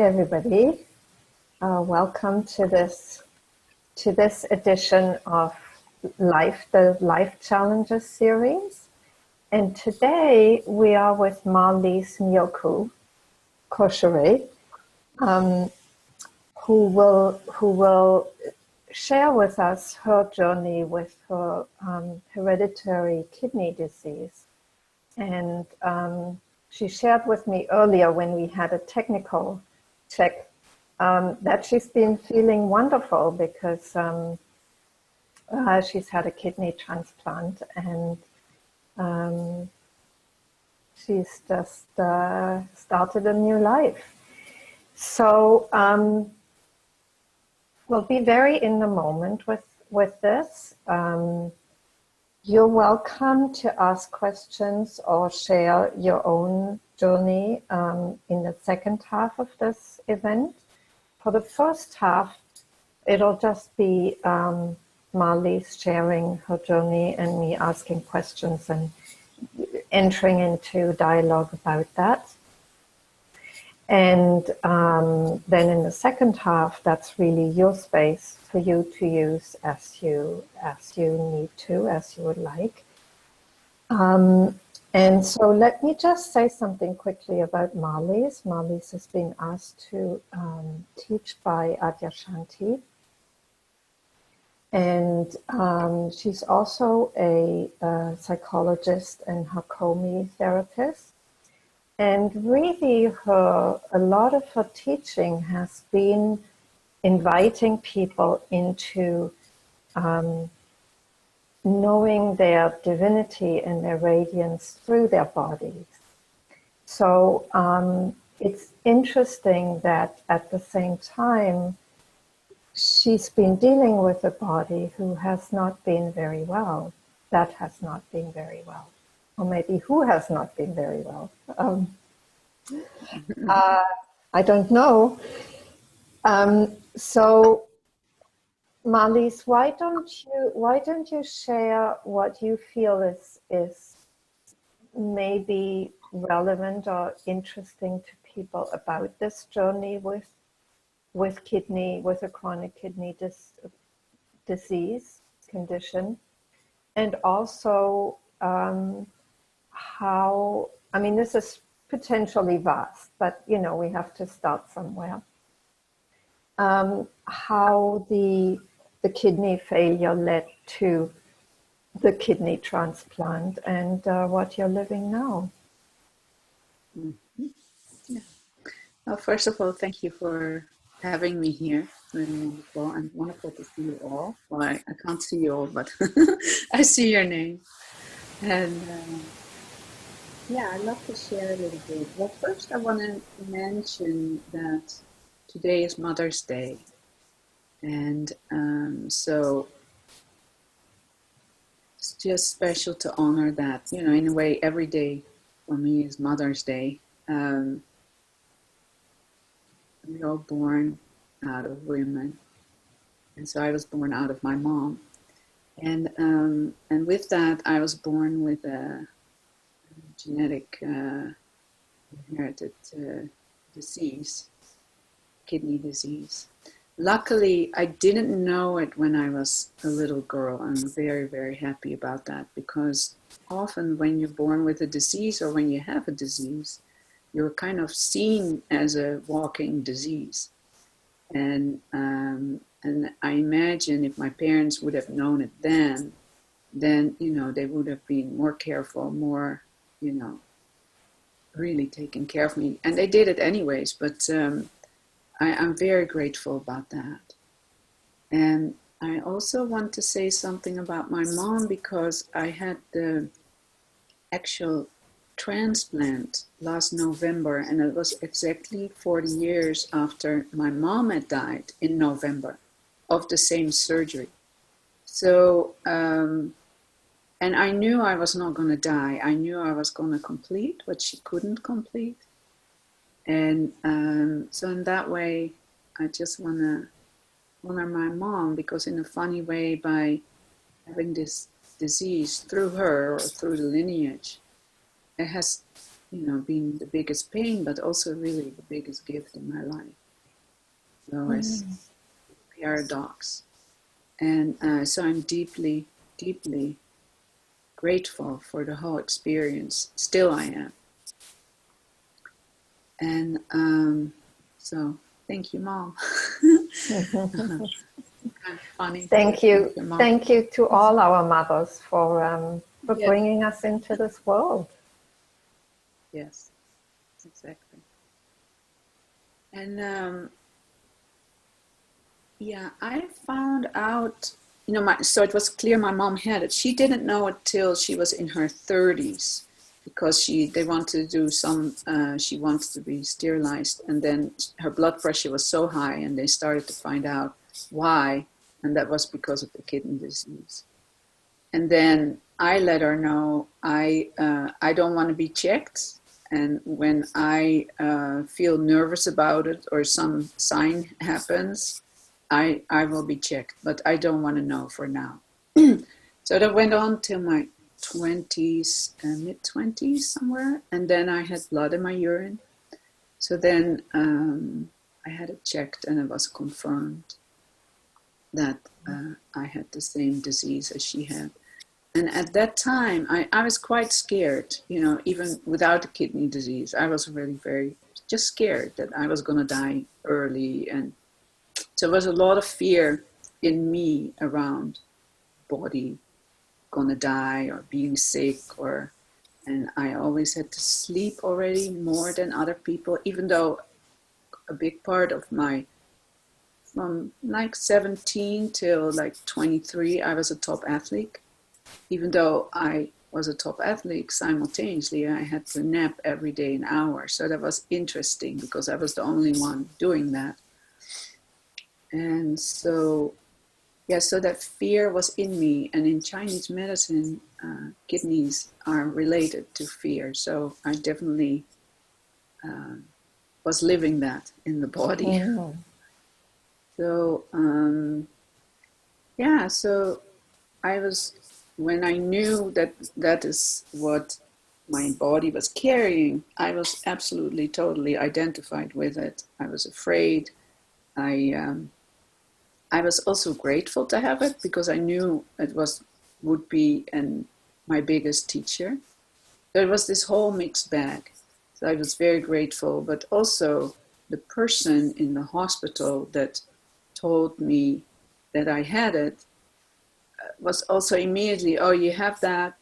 everybody. Welcome to this edition of the Life Challenges series. And today we are with Marlies Cocheret, who will share with us her journey with her hereditary kidney disease. And she shared with me earlier when we had a technical check that she's been feeling wonderful because she's had a kidney transplant and she's just started a new life. So we'll be very in the moment with this. You're welcome to ask questions or share your own journey in the second half of this event. For the first half, it'll just be Marlies sharing her journey and me asking questions and entering into dialogue about that. And then in the second half, that's really your space for you to use as you need to, as you would like. And so let me just say something quickly about Marlies. Marlies has been asked to teach by Adyashanti. And she's also a psychologist and Hakomi therapist. And really a lot of her teaching has been inviting people into knowing their divinity and their radiance through their bodies. So it's interesting that at the same time, she's been dealing with a body who has not been very well, that has not been very well, or maybe who has not been very well. I don't know. So Marlies, why don't you share what you feel is maybe relevant or interesting to people about this journey with a chronic kidney disease condition, and also how, I mean, this is potentially vast, but we have to start somewhere. How the kidney failure led to the kidney transplant and what you're living now. Mm-hmm. Yeah. Well, first of all, thank you for having me here. Really wonderful, and wonderful to see you all. Well, I can't see you all, but I see your name. And yeah, I'd love to share a little bit. Well, first I want to mention that today is Mother's Day. And so it's just special to honor that. In a way, every day for me is Mother's Day. We're all born out of women. And so I was born out of my mom. And with that, I was born with a genetic inherited disease, kidney disease. Luckily, I didn't know it when I was a little girl. I'm very, very happy about that, because often when you're born with a disease or when you have a disease, you're kind of seen as a walking disease. And I imagine if my parents would have known it then they would have been more careful, more, really taking care of me. And they did it anyways, but I'm very grateful about that. And I also want to say something about my mom, because I had the actual transplant last November, and it was exactly 40 years after my mom had died in November of the same surgery. So, and I knew I was not going to die. I knew I was going to complete what she couldn't complete. And so in that way, I just want to honor my mom, because in a funny way, by having this disease through her or through the lineage, it has been the biggest pain, but also really the biggest gift in my life. So it's a paradox. And so I'm deeply, deeply grateful for the whole experience. Still I am. And so thank you, Mom. Kind of funny. Thank you. Thank you to all our mothers for bringing us into this world. Yes, exactly. And yeah, I found out, so it was clear my mom had it. She didn't know it till she was in her 30s, because they wanted to do she wanted to be sterilized, and then her blood pressure was so high, and they started to find out why, and that was because of the kidney disease. And then I let her know I don't want to be checked, and when I feel nervous about it or some sign happens, I will be checked, but I don't want to know for now. So that went on till my 20s, mid-20s somewhere, and then I had blood in my urine. So then I had it checked, and it was confirmed that I had the same disease as she had. And at that time, I was quite scared, even without the kidney disease. I was really very just scared that I was going to die early. And so there was a lot of fear in me around body going to die or being sick, and I always had to sleep already more than other people, even though a big part of from like 17 till like 23, I was a top athlete. Even though I was a top athlete, simultaneously I had to nap every day an hour. So that was interesting because I was the only one doing that. And so, so that fear was in me. And in Chinese medicine, kidneys are related to fear. So I definitely was living that in the body. Mm-hmm. So, so I was... When I knew that is what my body was carrying, I was absolutely, totally identified with it. I was afraid. I was also grateful to have it because I knew it would be my biggest teacher. There was this whole mixed bag. So I was very grateful, but also the person in the hospital that told me that I had it was also immediately, you have that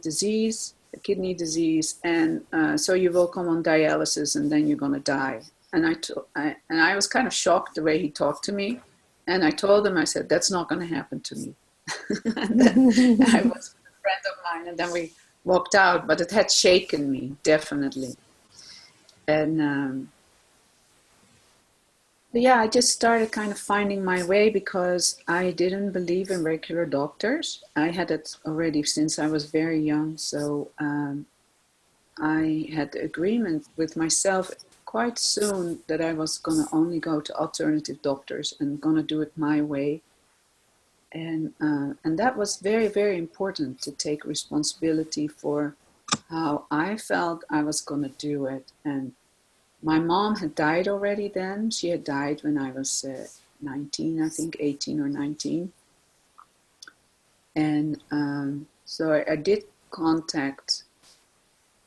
disease, the kidney disease, and so you will come on dialysis and then you're going to die. And I was kind of shocked the way he talked to me. And I told him, I said, that's not going to happen to me. And then I was with a friend of mine, and then we walked out, but it had shaken me, definitely. And I just started kind of finding my way because I didn't believe in regular doctors. I had it already since I was very young. So I had the agreement with myself quite soon that I was going to only go to alternative doctors and going to do it my way. And that was very, very important, to take responsibility for how I felt I was going to do it. And my mom had died already then. She had died when I was 19, I think, 18 or 19. And so I did contact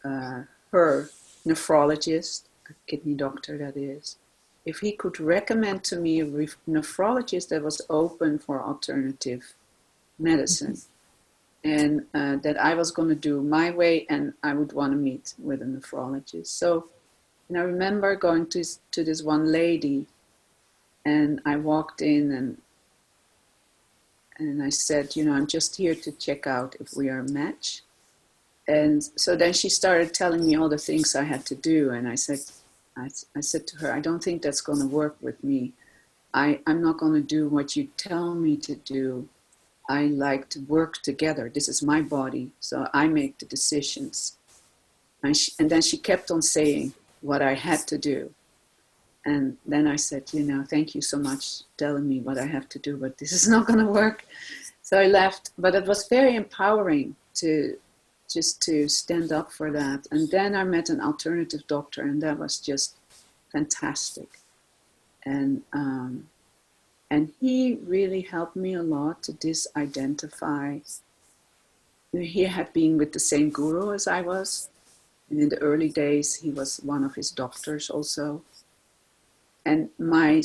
her nephrologist, a kidney doctor that is, if he could recommend to me a nephrologist that was open for alternative medicine. And that I was going to do my way, and I would want to meet with a nephrologist. So, and I remember going to this one lady, and I walked in and I said, I'm just here to check out if we are a match. And so then she started telling me all the things I had to do, and I said to her, I don't think that's going to work with me. I'm not going to do what you tell me to do. I like to work together. This is my body, so I make the decisions. And then she kept on saying what I had to do. And then I said, thank you so much telling me what I have to do, but this is not going to work. So I left. But it was very empowering to just to stand up for that. And then I met an alternative doctor, and that was just fantastic. And he really helped me a lot to disidentify. He had been with the same guru as I was. And in the early days, he was one of his doctors also. And my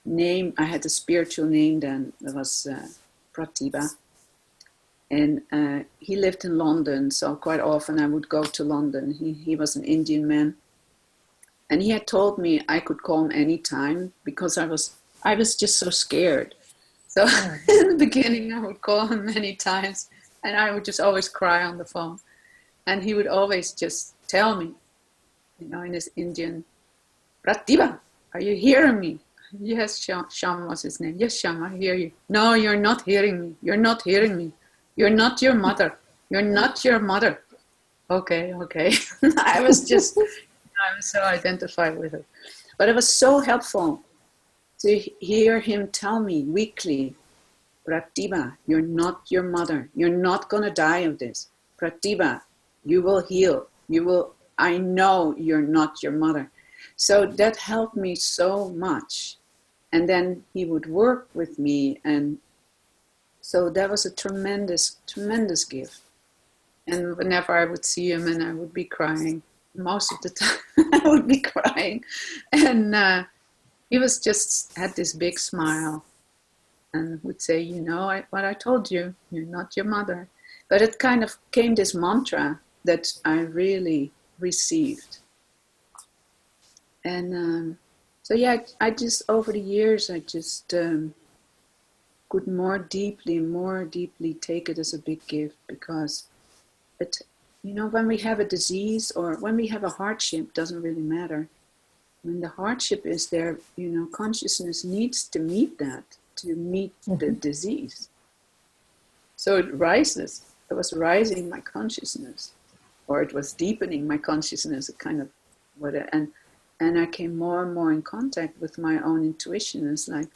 name, I had a spiritual name then, that was Pratibha. And he lived in London, so quite often I would go to London. He was an Indian man. And he had told me I could call him anytime because I was just so scared. So in the beginning, I would call him many times, and I would just always cry on the phone. And he would always just tell me, you know, in his Indian, Pratibha, are you hearing me? Yes, Sham was his name. Yes, Sham, I hear you. No, you're not hearing me. You're not hearing me. You're not your mother. You're not your mother. Okay. I was so identified with it. But it was so helpful to hear him tell me weekly, Pratibha, you're not your mother. You're not going to die of this. Pratibha, you will heal. I know you're not your mother. So that helped me so much. And then he would work with me. And so that was a tremendous, tremendous gift. And whenever I would see him and I would be crying, most of the time I would be crying. And he was just had this big smile and would say, you know, what I told you, you're not your mother. But it kind of came this mantra that I really received. And so yeah, I just, over the years, I just could more deeply take it as a big gift, because it, you know, when we have a disease or when we have a hardship, doesn't really matter. When the hardship is there, you know, consciousness needs to meet that, to meet the disease. So it rises. It was rising my consciousness, or it was deepening my consciousness, kind of what. And I came more and more in contact with my own intuition. It's like,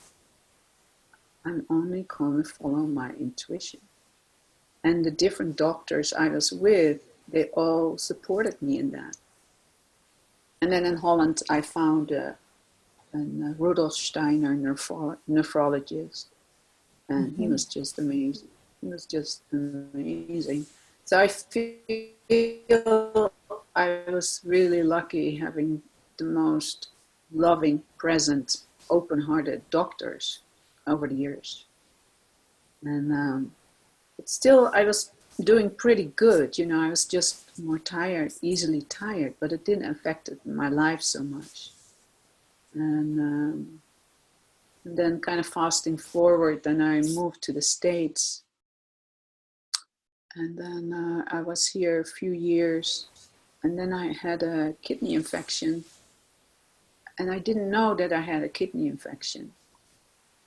I'm only going to follow my intuition. And the different doctors I was with, they all supported me in that. And then in Holland, I found a Rudolf Steiner nephrologist, and he was just amazing. He was just amazing. So I feel I was really lucky having the most loving, present, open-hearted doctors over the years. And but still, I was doing pretty good. You know, I was just more tired, easily tired, but it didn't affect my life so much. And then kind of fasting forward, then I moved to the States. And then I was here a few years, and then I had a kidney infection. And I didn't know that I had a kidney infection.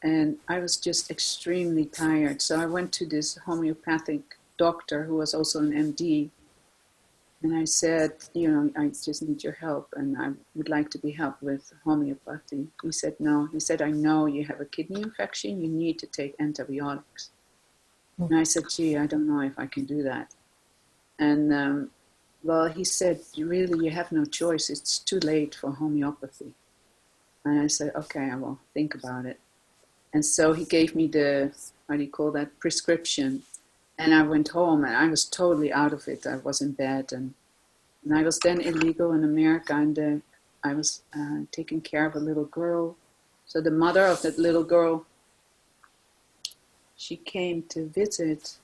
And I was just extremely tired. So I went to this homeopathic doctor who was also an MD. And I said, you know, I just need your help, and I would like to be helped with homeopathy. He said, no. He said, I know you have a kidney infection. You need to take antibiotics. And I said, gee, I don't know if I can do that. And well, he said, you have no choice. It's too late for homeopathy. And I said, okay, I will think about it. And so he gave me the, prescription. And I went home, and I was totally out of it. I was in bed, and I was then illegal in America, and I was taking care of a little girl. So the mother of that little girl, she came to visit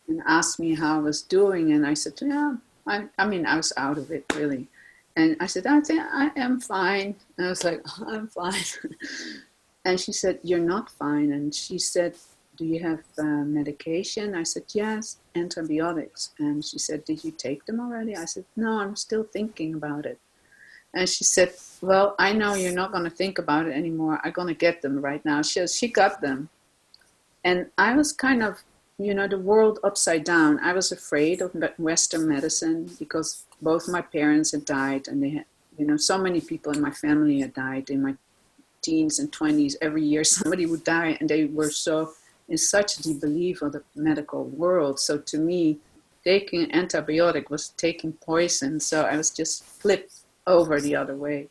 and asked me how I was doing. And I said, yeah, I mean, I was out of it, really. And I said, I think I am fine. And I was like, oh, I'm fine. And she said, you're not fine. And she said, do you have medication? I said, yes, antibiotics. And she said, did you take them already? I said, no, I'm still thinking about it. And she said, well, I know you're not going to think about it anymore. I'm going to get them right now. She got them. And I was kind of, you know, the world upside down. I was afraid of Western medicine because both my parents had died, and they had, you know, so many people in my family had died in my teens and 20s. Every year somebody would die, and they were so in such disbelief of the medical world. So to me, taking antibiotic was taking poison, so I was just flipped over the other way.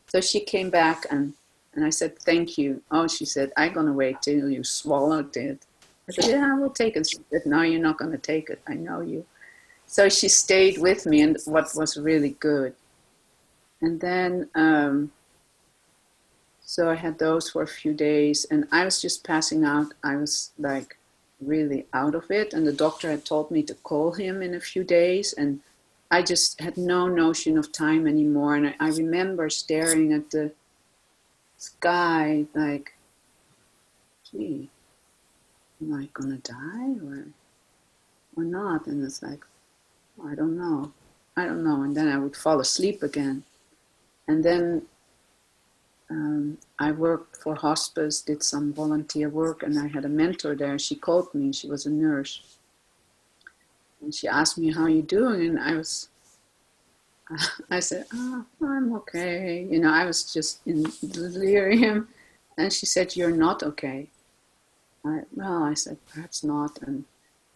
So she came back and I said, thank you. Oh, she said, I'm going to wait till you swallowed it. I said, yeah, I will take it. She said, no, you're not going to take it. I know you. So she stayed with me, and what was really good. And then, so I had those for a few days, and I was just passing out. I was like really out of it. And the doctor had told me to call him in a few days. And I just had no notion of time anymore. And I remember staring at the sky like, gee, am I gonna die or not? And it's like, I don't know. And then I would fall asleep again. And then I worked for hospice, did some volunteer work, and I had a mentor there. She called me. She was a nurse, and she asked me, "How are you doing?" And I said, "Oh, I'm okay." You know, I was just in delirium, and she said, "You're not okay." Well, I said, "Perhaps not." And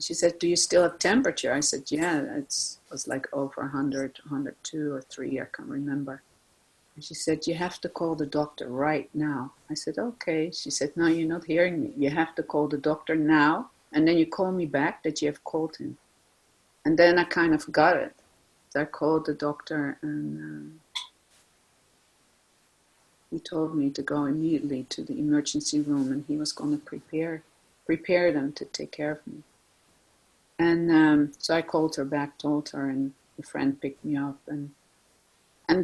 she said, "Do you still have temperature?" I said, "Yeah, it was like over 100, 102 or 3, I can't remember." And she said, "You have to call the doctor right now." I said, "Okay." She said, "No, you're not hearing me. You have to call the doctor now, and then you call me back that you have called him." And then I kind of got it. So I called the doctor, and he told me to go immediately to the emergency room, and he was going to prepare them to take care of me. And so I called her back, told her, and a friend picked me up, and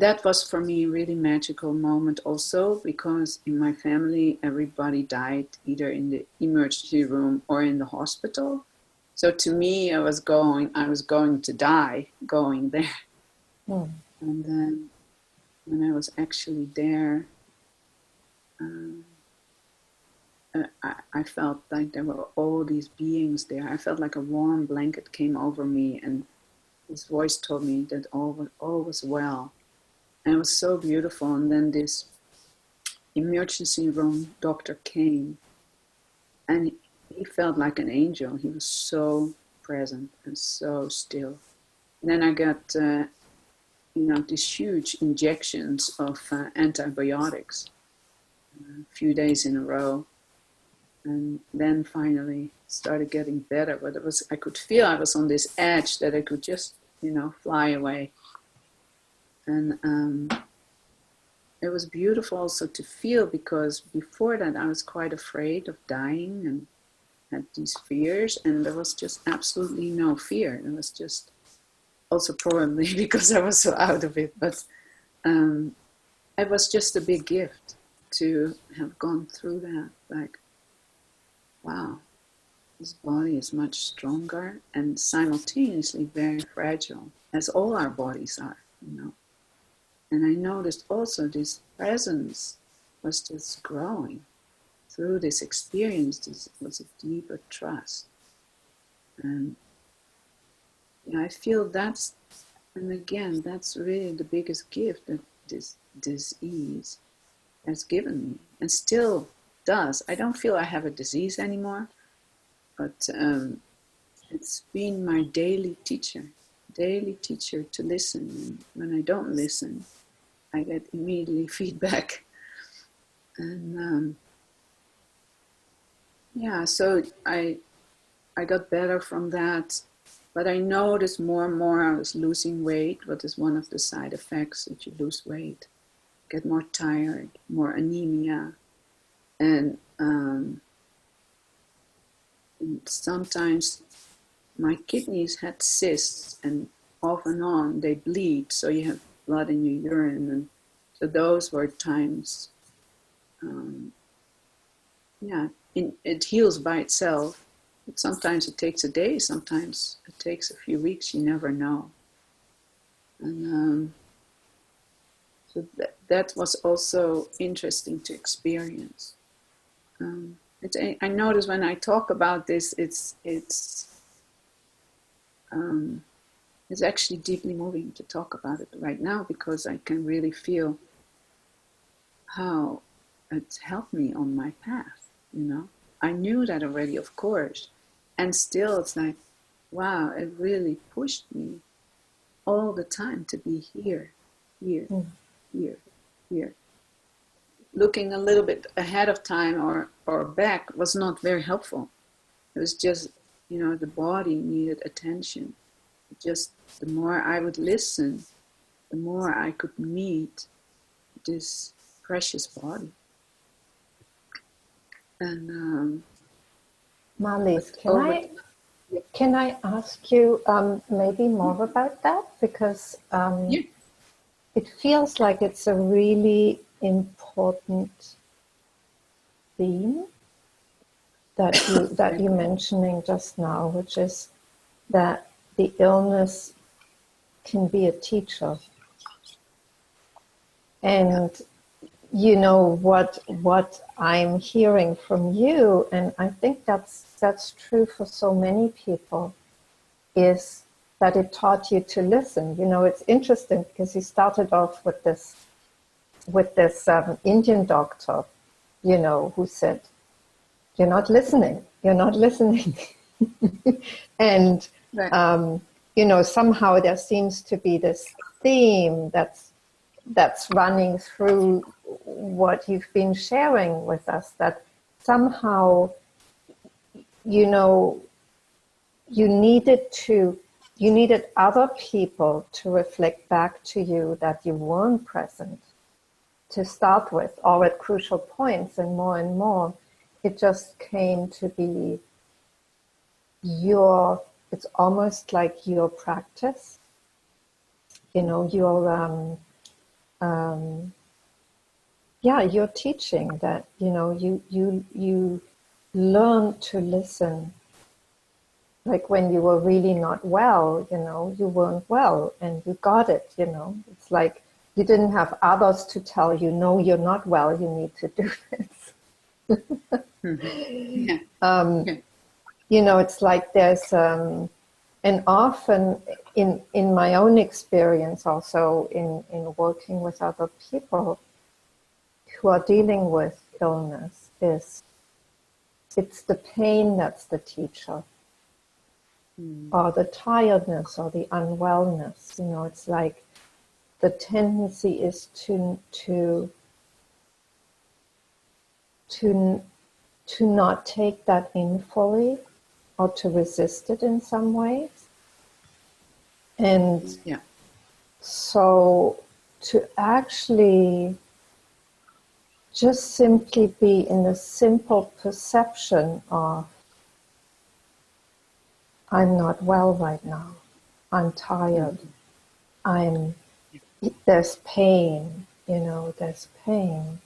that was for me a really magical moment also, because in my family everybody died either in the emergency room or in the hospital. So to me, I was going to die going there. Mm. And then when I was actually there, I felt like there were all these beings there. I felt like a warm blanket came over me, and this voice told me that all was well. And it was so beautiful. And then this emergency room doctor came, and he felt like an angel. He was so present and so still. And then I got, these huge injections of antibiotics, a few days in a row. And then finally started getting better. But I could feel I was on this edge that I could just, fly away. And it was beautiful also to feel, because before that I was quite afraid of dying and had these fears, and there was just absolutely no fear. It was just, also probably because I was so out of it, but it was just a big gift to have gone through that. Like, wow, this body is much stronger and simultaneously very fragile, as all our bodies are, And I noticed also this presence was just growing through this experience. This was a deeper trust. And I feel that's really the biggest gift that this disease has given me, and still does. I don't feel I have a disease anymore, but it's been my daily teacher to listen. And when I don't listen, I get immediately feedback. And so I got better from that. But I noticed more and more I was losing weight. What is one of the side effects, that you lose weight? Get more tired, more anemia. And sometimes my kidneys had cysts, and off and on they bleed, so you have blood in your urine. And so those were times, it heals by itself. But sometimes it takes a day, sometimes it takes a few weeks, you never know. And so that was also interesting to experience. I notice when I talk about this, it's actually deeply moving to talk about it right now, because I can really feel how it's helped me on my path, I knew that already, of course. And still it's like, wow, it really pushed me all the time to be here, here, here, here. Looking a little bit ahead of time or back was not very helpful. It was just, the body needed attention. Just the more I would listen, the more I could meet this precious body. And Marlies, can I ask you maybe more about that? Because it feels like it's a really important theme that you're mentioning just now, which is that the illness can be a teacher. And what I'm hearing from you, and I think that's true for so many people, is that it taught you to listen. It's interesting because you started off with this Indian doctor, who said, "You're not listening. You're not listening." And right. Somehow there seems to be this theme that's running through what you've been sharing with us, that somehow, you needed other people to reflect back to you that you weren't present to start with, or at crucial points, and more, it just came to be it's almost like your practice, your teaching, that you learn to listen. Like when you were really not well, you weren't well, and you got it. It's like you didn't have others to tell you, "No, you're not well, you need to do this." Mm-hmm. Yeah. It's like there's and often in my own experience, also in working with other people who are dealing with illness, it's the pain that's the teacher, or the tiredness, or the unwellness. It's like the tendency is to not take that in fully, or to resist it in some ways. And so to actually just simply be in the simple perception of, I'm not well right now, I'm tired, there's pain, there's pain.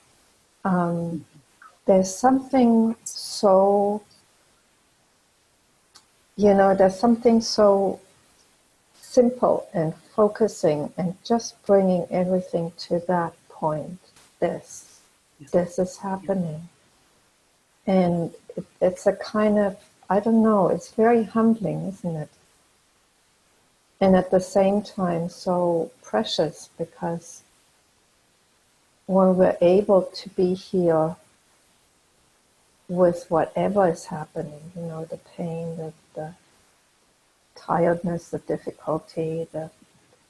There's something so, there's something so simple and focusing and just bringing everything to that point. This is happening. And it's a kind of, I don't know, it's very humbling, isn't it? And at the same time, so precious, because when we're able to be here with whatever is happening, the pain, the tiredness, the difficulty,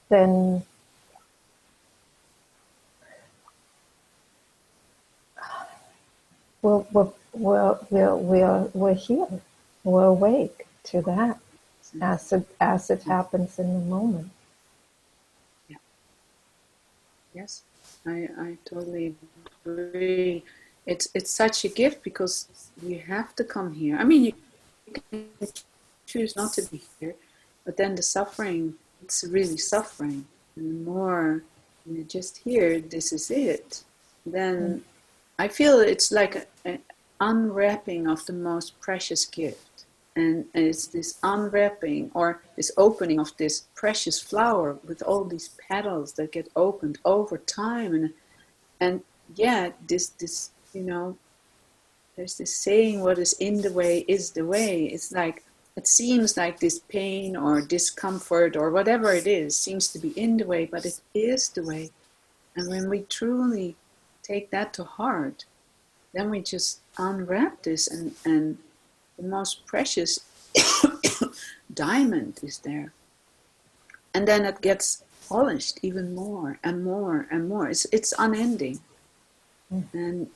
then we're here, we're awake to that as it happens in the moment. Yeah. Yes, I totally agree. It's such a gift, because you have to come here. I mean, you can choose not to be here, but then the suffering, it's really suffering. And the more you're just here, this is it, then I feel it's like an unwrapping of the most precious gift. And it's this unwrapping, or this opening of this precious flower with all these petals that get opened over time. And this there's this saying, what is in the way is the way. It's like, it seems like this pain or discomfort or whatever it is seems to be in the way, but it is the way. And when we truly take that to heart, then we just unwrap this, and the most precious diamond is there. And then it gets polished even more and more and more. It's unending. And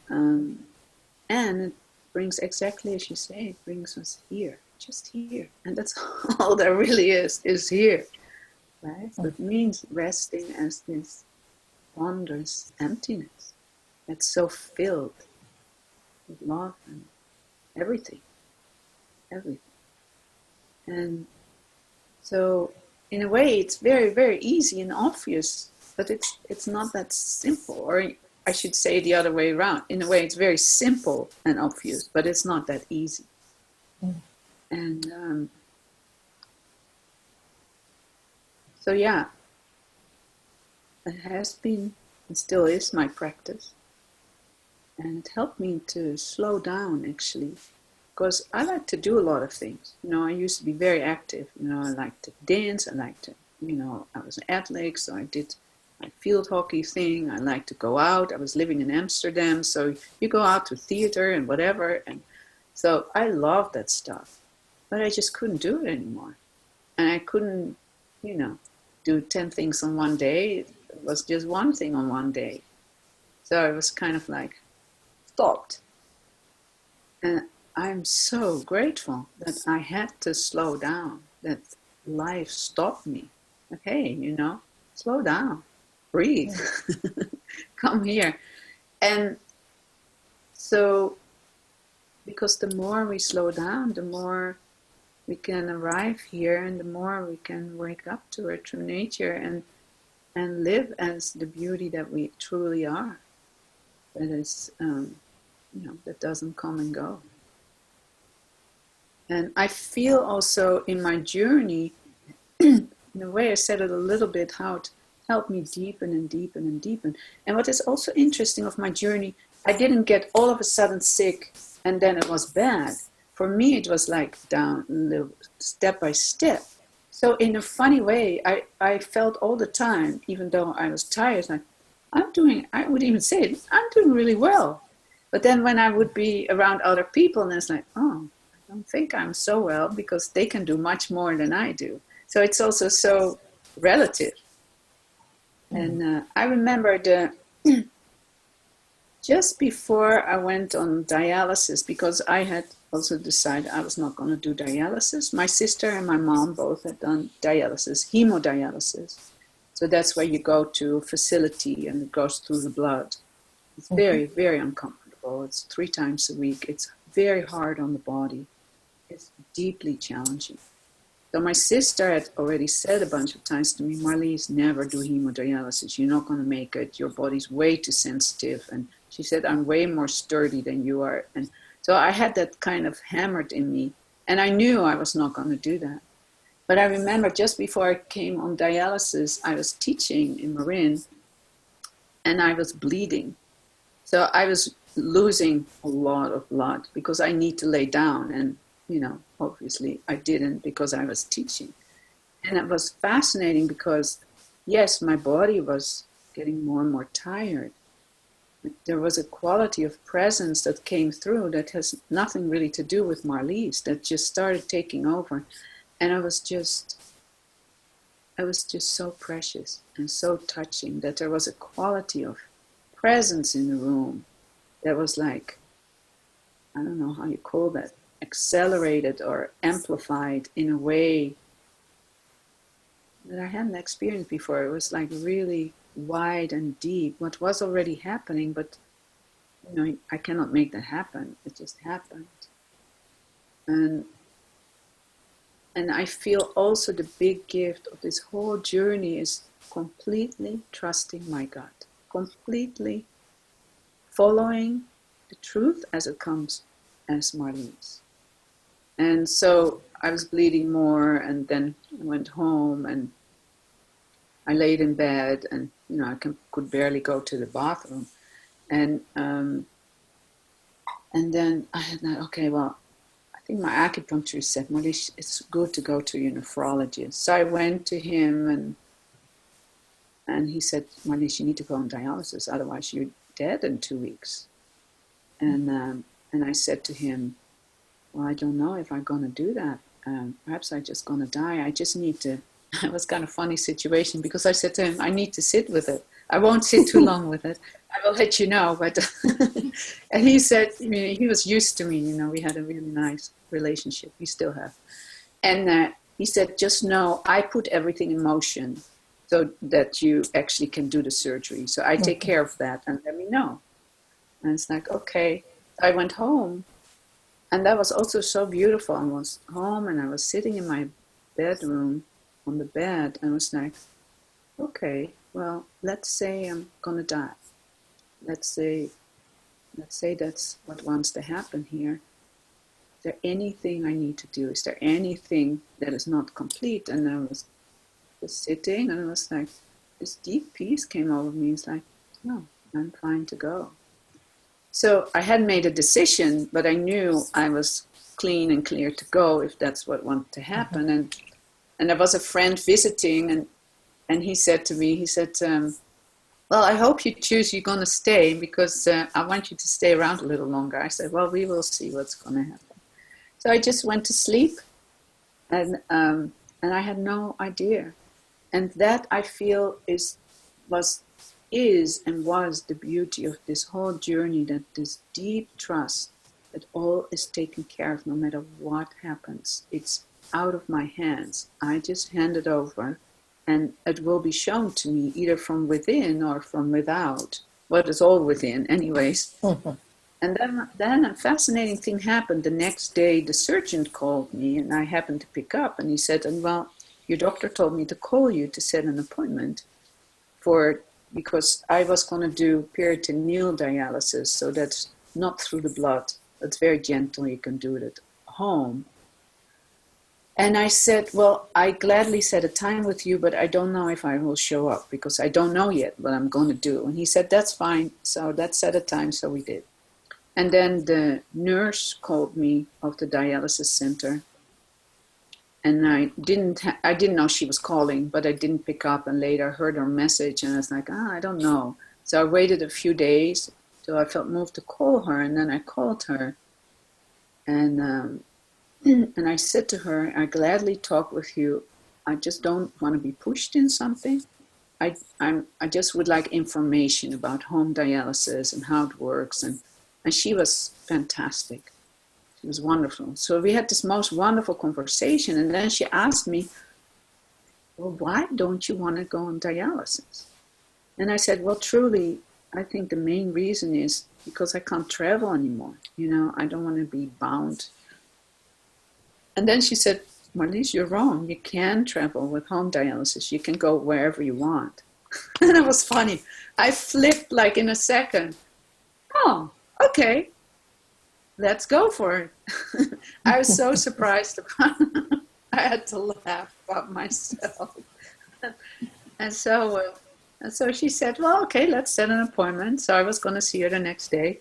it brings, exactly as you say, it brings us here, just here. And that's all there really is here. Right? So it means resting as this wondrous emptiness that's so filled with love and everything. And so in a way it's very, very easy and obvious, but it's not that simple. Or I should say the other way around. In a way it's very simple and obvious, but it's not that easy. And so yeah, it has been and still is my practice. And it helped me to slow down, actually, because I like to do a lot of things. I used to be very active. I liked to dance. I liked to, I was an athlete, so I did my field hockey thing. I liked to go out. I was living in Amsterdam, so you go out to theater and whatever. And so I loved that stuff, but I just couldn't do it anymore. And I couldn't, do 10 things on one day. It was just one thing on one day. So I was kind of like stopped. And I'm so grateful that I had to slow down, that life stopped me. Okay, slow down, breathe, come here. And so, because the more we slow down, the more we can arrive here, and the more we can wake up to our true nature and live as the beauty that we truly are. That is, that doesn't come and go. And I feel also in my journey, in a way I said it a little bit, how it helped me deepen and deepen and deepen. And what is also interesting of my journey, I didn't get all of a sudden sick and then it was bad. For me, it was like down step by step. So in a funny way, I felt all the time, even though I was tired, like, I would even say it, I'm doing really well. But then when I would be around other people, and it's like, oh, I don't think I'm so well, because they can do much more than I do. So it's also so relative. And I remember just before I went on dialysis, because I had also decided I was not going to do dialysis. My sister and my mom both had done dialysis, hemodialysis. So that's where you go to a facility and it goes through the blood. It's very, very uncomfortable. It's 3 times a week. It's very hard on the body. It's deeply challenging. So my sister had already said a bunch of times to me, Marlies, never do hemodialysis. You're not going to make it. Your body's way too sensitive. And she said, I'm way more sturdy than you are. And so I had that kind of hammered in me. And I knew I was not going to do that. But I remember just before I came on dialysis, I was teaching in Marin and I was bleeding. So I was losing a lot of blood because I need to lay down. And, obviously I didn't because I was teaching. And it was fascinating because, yes, my body was getting more and more tired. There was a quality of presence that came through that has nothing really to do with Marlies, that just started taking over. And I was just so precious and so touching that there was a quality of presence in the room that was like, I don't know how you call that, accelerated or amplified in a way that I hadn't experienced before. It was like really wide and deep. What was already happening, but I cannot make that happen. It just happened. And I feel also the big gift of this whole journey is completely trusting my gut, completely following the truth as it comes as Marlies. And so I was bleeding more, and then I went home and I laid in bed, and I could barely go to the bathroom. And then I had that, okay, well, I think my acupuncturist said, Marlies, it's good to go to your nephrologist. So I went to him and he said, Marlies, you need to go on dialysis, otherwise you're dead in 2 weeks. And I said to him, well, I don't know if I'm going to do that. perhaps I'm just going to die. I just need to, it was kind of funny situation because I said to him, I need to sit with it. I won't sit too long with it. I will let you know. But and he said, he was used to me, we had a really nice relationship. We still have. And he said, just know I put everything in motion so that you actually can do the surgery. So I take care of that and let me know. And it's like, okay. I went home and that was also so beautiful. I was home and I was sitting in my bedroom on the bed and was like, okay, well, let's say I'm going to die. Let's say that's what wants to happen here. Is there anything I need to do? Is there anything that is not complete? And I was just sitting and I was like, this deep peace came over me. It's like, no, I'm fine to go. So I hadn't made a decision, but I knew I was clean and clear to go if that's what wanted to happen. And there was a friend visiting and he said to me, well, I hope you choose you're going to stay because I want you to stay around a little longer. I said, well, we will see what's going to happen. So I just went to sleep and I had no idea. And that I feel was the beauty of this whole journey, that this deep trust that all is taken care of no matter what happens. It's out of my hands. I just hand it over and it will be shown to me either from within or from without. What is all within anyways. And then a fascinating thing happened. The next day the surgeon called me and I happened to pick up and he said, well, your doctor told me to call you to set an appointment because I was going to do peritoneal dialysis, so that's not through the blood. It's very gentle. You can do it at home. And I said, well, I gladly set a time with you, but I don't know if I will show up because I don't know yet what I'm going to do. And he said, that's fine. So let's set a time. So we did. And then the nurse called me of the dialysis center. And I didn't know she was calling, but I didn't pick up. And later I heard her message and I was like, I don't know. So I waited a few days till I felt moved to call her. And then I called her. And I said to her, I gladly talk with you. I just don't want to be pushed in something. I just would like information about home dialysis and how it works. And she was fantastic. It was wonderful. So we had this most wonderful conversation. And then she asked me, well, why don't you want to go on dialysis? And I said, well, truly, I think the main reason is because I can't travel anymore. I don't want to be bound. And then she said, Marlies, you're wrong. You can travel with home dialysis. You can go wherever you want. And it was funny. I flipped like in a second. Oh, okay. Let's go for it. I was so surprised about it. I had to laugh about myself. And so she said, well, okay, let's set an appointment. So I was going to see her the next day.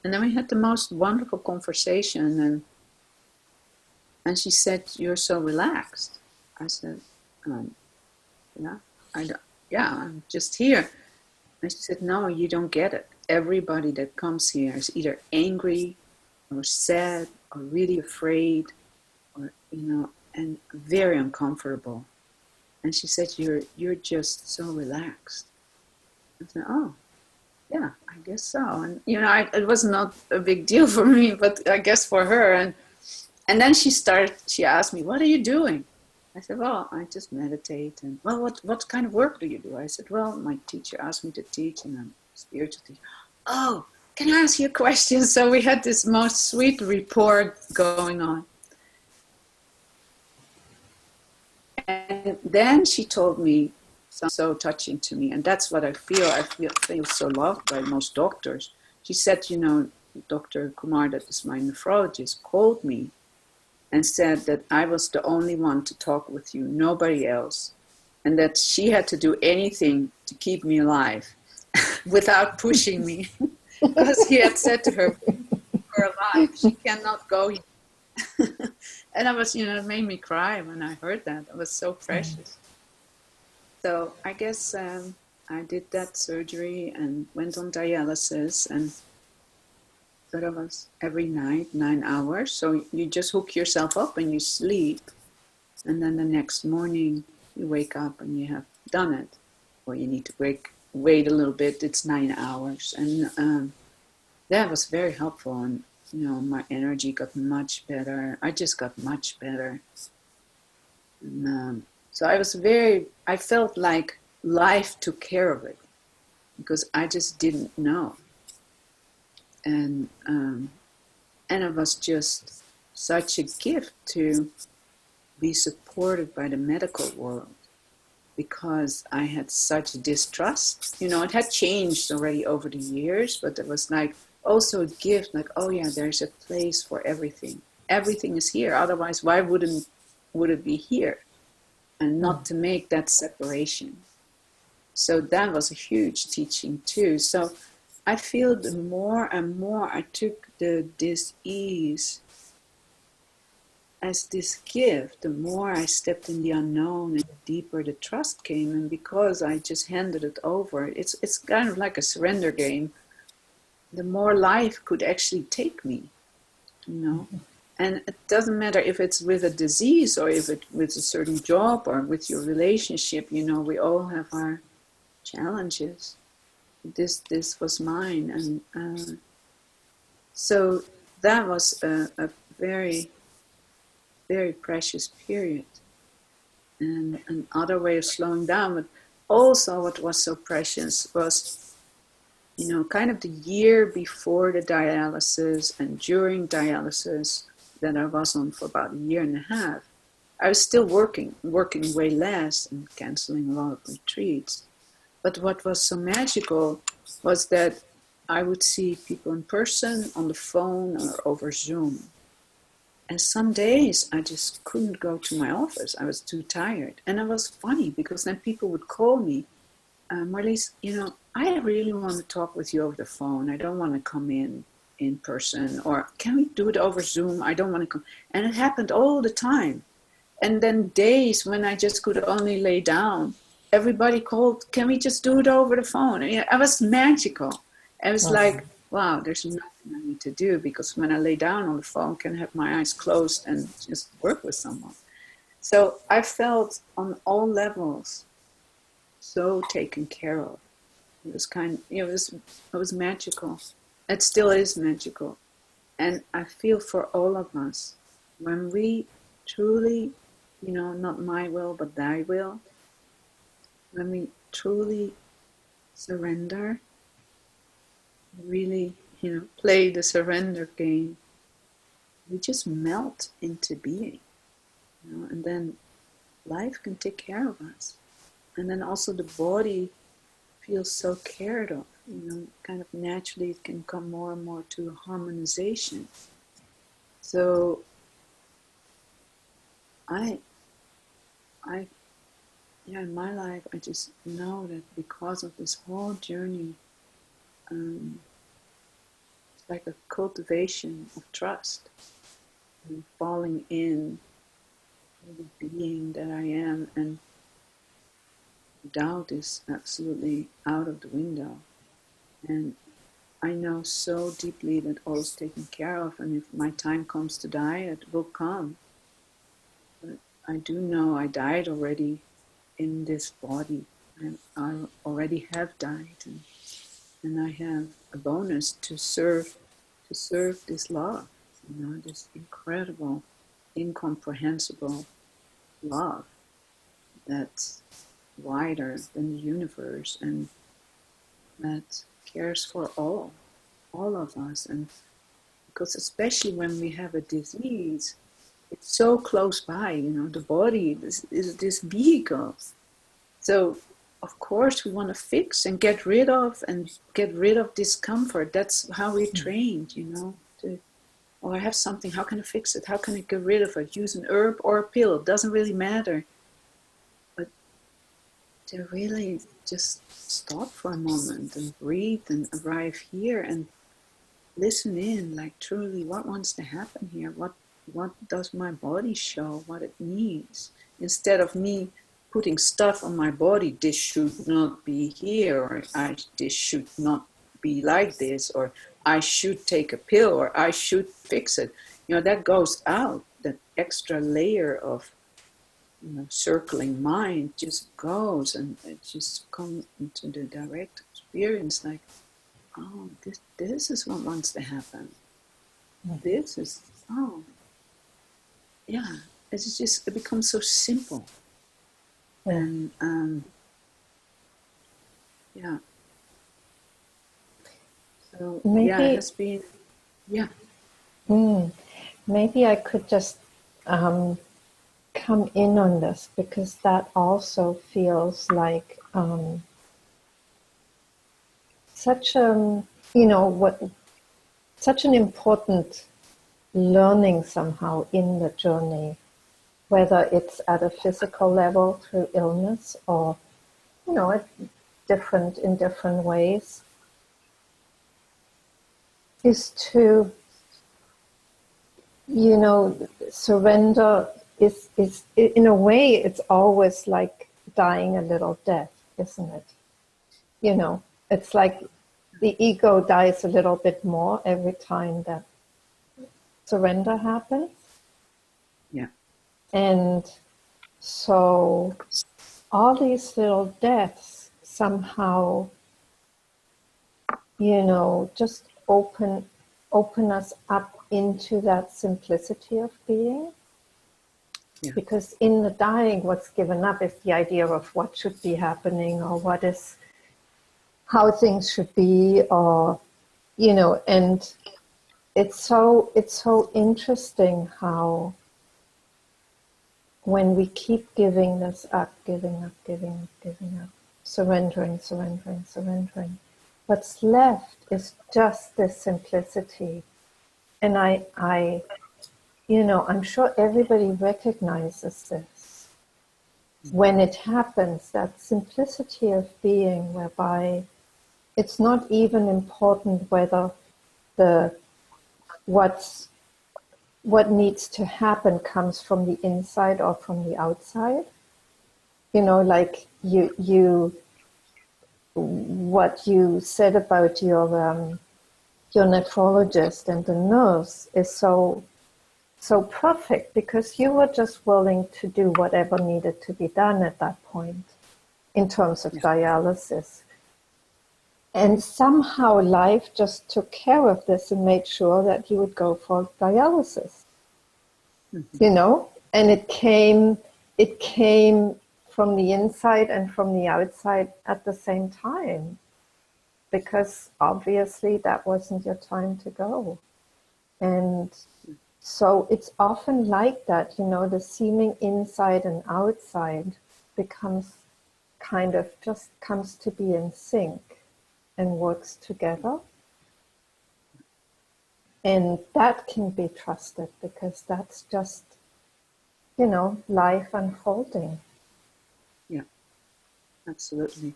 And then we had the most wonderful conversation. And she said, you're so relaxed. I said, yeah, I'm just here. And she said, no, you don't get it. Everybody that comes here is either angry or sad or really afraid or, and very uncomfortable. And she said, you're just so relaxed. I said, oh, yeah, I guess so. And, it was not a big deal for me, but I guess for her. And then she asked me, what are you doing? I said, well, I just meditate. And, well, what kind of work do you do? I said, well, my teacher asked me to teach and I'm a spiritual teacher. Oh, can I ask you a question? So we had this most sweet rapport going on. And then she told me something so touching to me. And that's what I feel. I feel so loved by most doctors. She said, Dr. Kumar, that is my nephrologist, called me and said that I was the only one to talk with you, nobody else. And that she had to do anything to keep me alive without pushing me. Because he had said to her, her alive, she cannot go. And I was, it made me cry when I heard that. It was so precious. So I guess I did that surgery and went on dialysis. And but it was every night, 9 hours. So you just hook yourself up and you sleep. And then the next morning you wake up and you have done it. Or you need to wait a little bit. It's 9 hours. And that was very helpful. And, my energy got much better. I just got much better. And so I felt like life took care of it because I just didn't know. And it was just such a gift to be supported by the medical world because I had such distrust. It had changed already over the years, but it was like also a gift, like, oh yeah, there's a place for everything. Everything is here. Otherwise, why would it be here? And not to make that separation. So that was a huge teaching too. So I feel the more and more I took the dis-ease as this gift, the more I stepped in the unknown and the deeper the trust came. And because I just handed it over, it's kind of like a surrender game. The more life could actually take me, And it doesn't matter if it's with a disease or if it's with a certain job or with your relationship, we all have our challenges. This was mine. And so that was a very, very precious period. And another way of slowing down, but also what was so precious was, kind of the year before the dialysis and during dialysis that I was on for about a year and a half. I was still working way less and canceling a lot of retreats. But what was so magical was that I would see people in person, on the phone, or over Zoom. And some days I just couldn't go to my office. I was too tired. And it was funny because then people would call me, Marlies, I really want to talk with you over the phone. I don't want to come in person, or can we do it over Zoom? I don't want to come. And it happened all the time. And then days when I just could only lay down, everybody called, can we just do it over the phone? And it was magical. It was like, wow, there's nothing I need to do because when I lay down on the phone, I can have my eyes closed and just work with someone. So I felt on all levels so taken care of. It was it was magical. It still is magical. And I feel for all of us, when we truly, not my will, but thy will, when we truly surrender, really, play the surrender game, we just melt into being, and then life can take care of us. And then also the body feels so cared of, kind of naturally it can come more and more to a harmonization. So in my life, I just know that because of this whole journey, it's like a cultivation of trust and falling in the being that I am, and doubt is absolutely out of the window. And I know so deeply that all is taken care of, and if my time comes to die, it will come. But I do know I died already in this body, and I already have died, and I have a bonus to serve this love, this incredible, incomprehensible love that's wider than the universe and that cares for all of us. And because especially when we have a disease, it's so close by, the body is this vehicle. So of course we want to fix and get rid of discomfort. That's how we're trained, I have something, how can I fix it? How can I get rid of it? Use an herb or a pill, it doesn't really matter. But to really just stop for a moment and breathe and arrive here and listen in, like truly what wants to happen here? What does my body show, what it needs? Instead of me putting stuff on my body, this should not be here, or this should not be like this, or I should take a pill or I should fix it. That goes out. That extra layer of circling mind just goes, and it just comes into the direct experience, like, oh, this is what wants to happen. This is, oh, yeah, it becomes so simple. And yeah. So maybe, yeah, it has been, yeah. Maybe I could just come in on this, because that also feels like such such an important learning somehow in the journey, whether it's at a physical level through illness or in different ways, is to surrender. Is in a way, it's always like dying a little death, isn't it? It's like the ego dies a little bit more every time that surrender happens. Yeah. And so all these little deaths somehow, just open us up into that simplicity of being. Yeah. Because in the dying, what's given up is the idea of what should be happening, or how things should be, or and it's so interesting how when we keep giving this up, giving up, surrendering, what's left is just this simplicity. And I'm sure everybody recognizes this when it happens, that simplicity of being, whereby it's not even important whether what needs to happen comes from the inside or from the outside. Like what you said about your nephrologist and the nurse is so perfect, because you were just willing to do whatever needed to be done at that point in terms of dialysis. And somehow life just took care of this and made sure that you would go for dialysis. And it came from the inside and from the outside at the same time, because obviously that wasn't your time to go. And so it's often like that, the seeming inside and outside becomes comes to be in sync and works together. And that can be trusted, because that's just, life unfolding. Yeah, absolutely.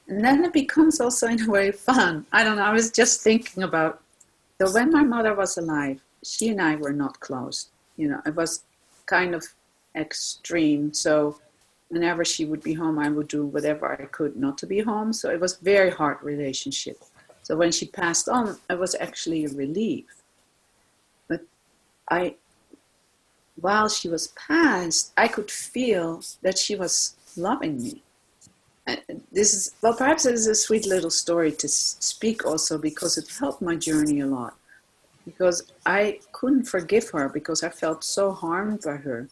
And then it becomes also in a way fun. I don't know, I was just thinking about, so when my mother was alive, she and I were not close. It was kind of extreme. So whenever she would be home, I would do whatever I could not to be home. So it was a very hard relationship. So when she passed on, it was actually a relief. But while she was passed, I could feel that she was loving me. Perhaps it is a sweet little story to speak also, because it helped my journey a lot. Because I couldn't forgive her, because I felt so harmed by her.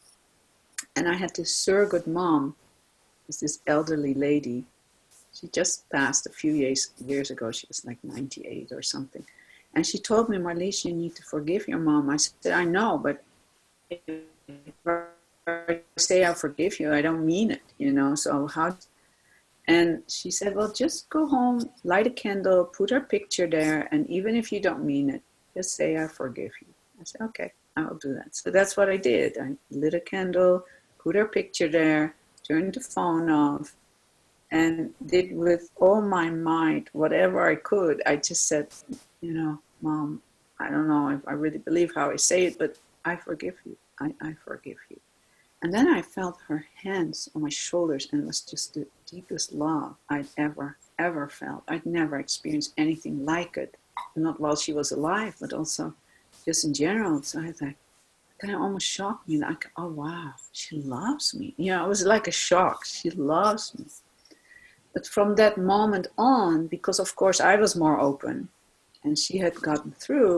And I had this surrogate mom, this elderly lady. She just passed a few years ago. She was like 98 or something. And she told me, Marlies, you need to forgive your mom. I said, I know, but if I say I forgive you, I don't mean it, so how? And she said, well, just go home, light a candle, put her picture there, and even if you don't mean it, just say I forgive you. I said, okay, I'll do that. So that's what I did. I lit a candle, put her picture there, turned the phone off, and did with all my might whatever I could. I just said, Mom, I don't know if I really believe how I say it, but I forgive you. I forgive you. And then I felt her hands on my shoulders, and it was just the deepest love I'd ever ever felt. I'd never experienced anything like it, not while she was alive, but also just in general. So I thought, kind of almost shocked me, like, oh wow, she loves me. You know, it was like a shock. She loves me. But from that moment on, because of course I was more open and she had gotten through,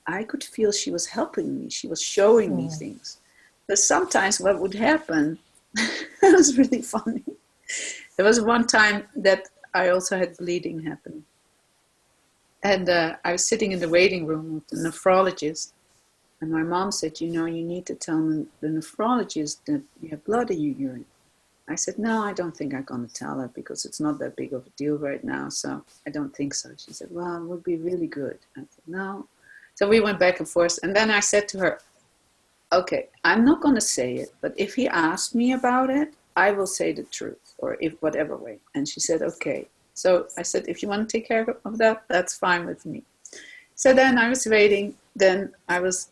I could feel she was helping me. She was showing me things. But sometimes what would happen, it was really funny. There was one time that I also had bleeding happen. And I was sitting in the waiting room with the nephrologist. And my mom said, you know, you need to tell the nephrologist that you have blood in your urine. I said, no, I don't think I'm going to tell her because it's not that big of a deal right now. So I don't think so. She said, well, it would be really good. I said, no. So we went back and forth. And then I said to her, okay, I'm not going to say it, but if he asks me about it, I will say the truth, or if whatever way. And she said, okay. So I said, if you want to take care of that, that's fine with me. So then I was waiting. Then I was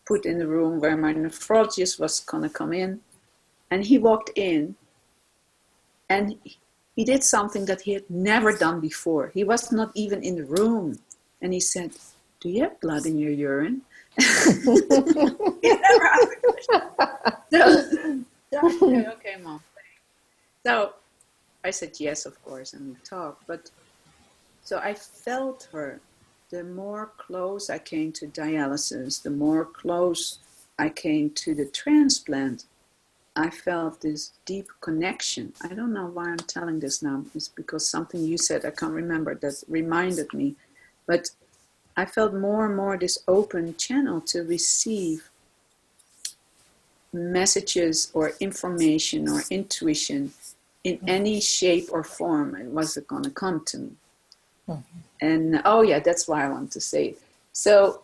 put in the room where my nephrologist was going to come in. And he walked in and he did something that he had never done before. He was not even in the room. And he said, do you have blood in your urine? He never asked a question. So, okay, Mom. So I said yes, of course, and we talked. But so I felt her. The more close I came to dialysis, the more close I came to the transplant, I felt this deep connection. I don't know why I'm telling this now. It's because something you said, I can't remember, that reminded me. But I felt more and more this open channel to receive messages or information or intuition in any shape or form. It wasn't going to come to me. And oh yeah, that's why I wanted to say it. So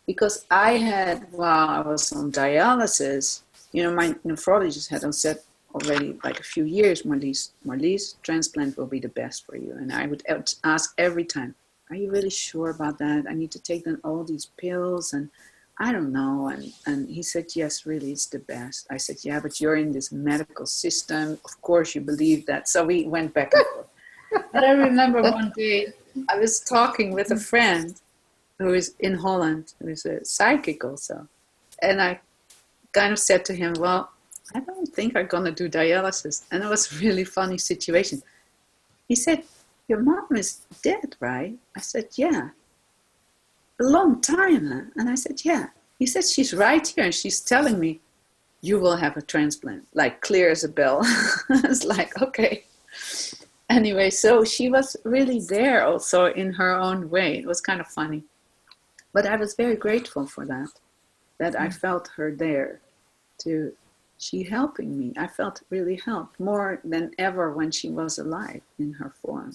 because I had, while I was on dialysis, you know, my nephrologist had said already like a few years, Marlies, transplant will be the best for you. And I would ask every time, are you really sure about that? I need to take then all these pills and I don't know. And he said, yes, really, it's the best. I said, yeah, but you're in this medical system. Of course you believe that. So we went back and forth. But I remember one day I was talking with a friend who is in Holland, who is a psychic also. And I kind of said to him, well, I don't think I'm going to do dialysis. And it was a really funny situation. He said, your mom is dead, right? I said, yeah. A long time, huh? And I said, yeah. He said, she's right here. And she's telling me, you will have a transplant, like clear as a bell. I was like, okay. Anyway, so she was really there also in her own way. It was kind of funny. But I was very grateful for that I felt her there. She helping me. I felt really helped more than ever when she was alive in her form.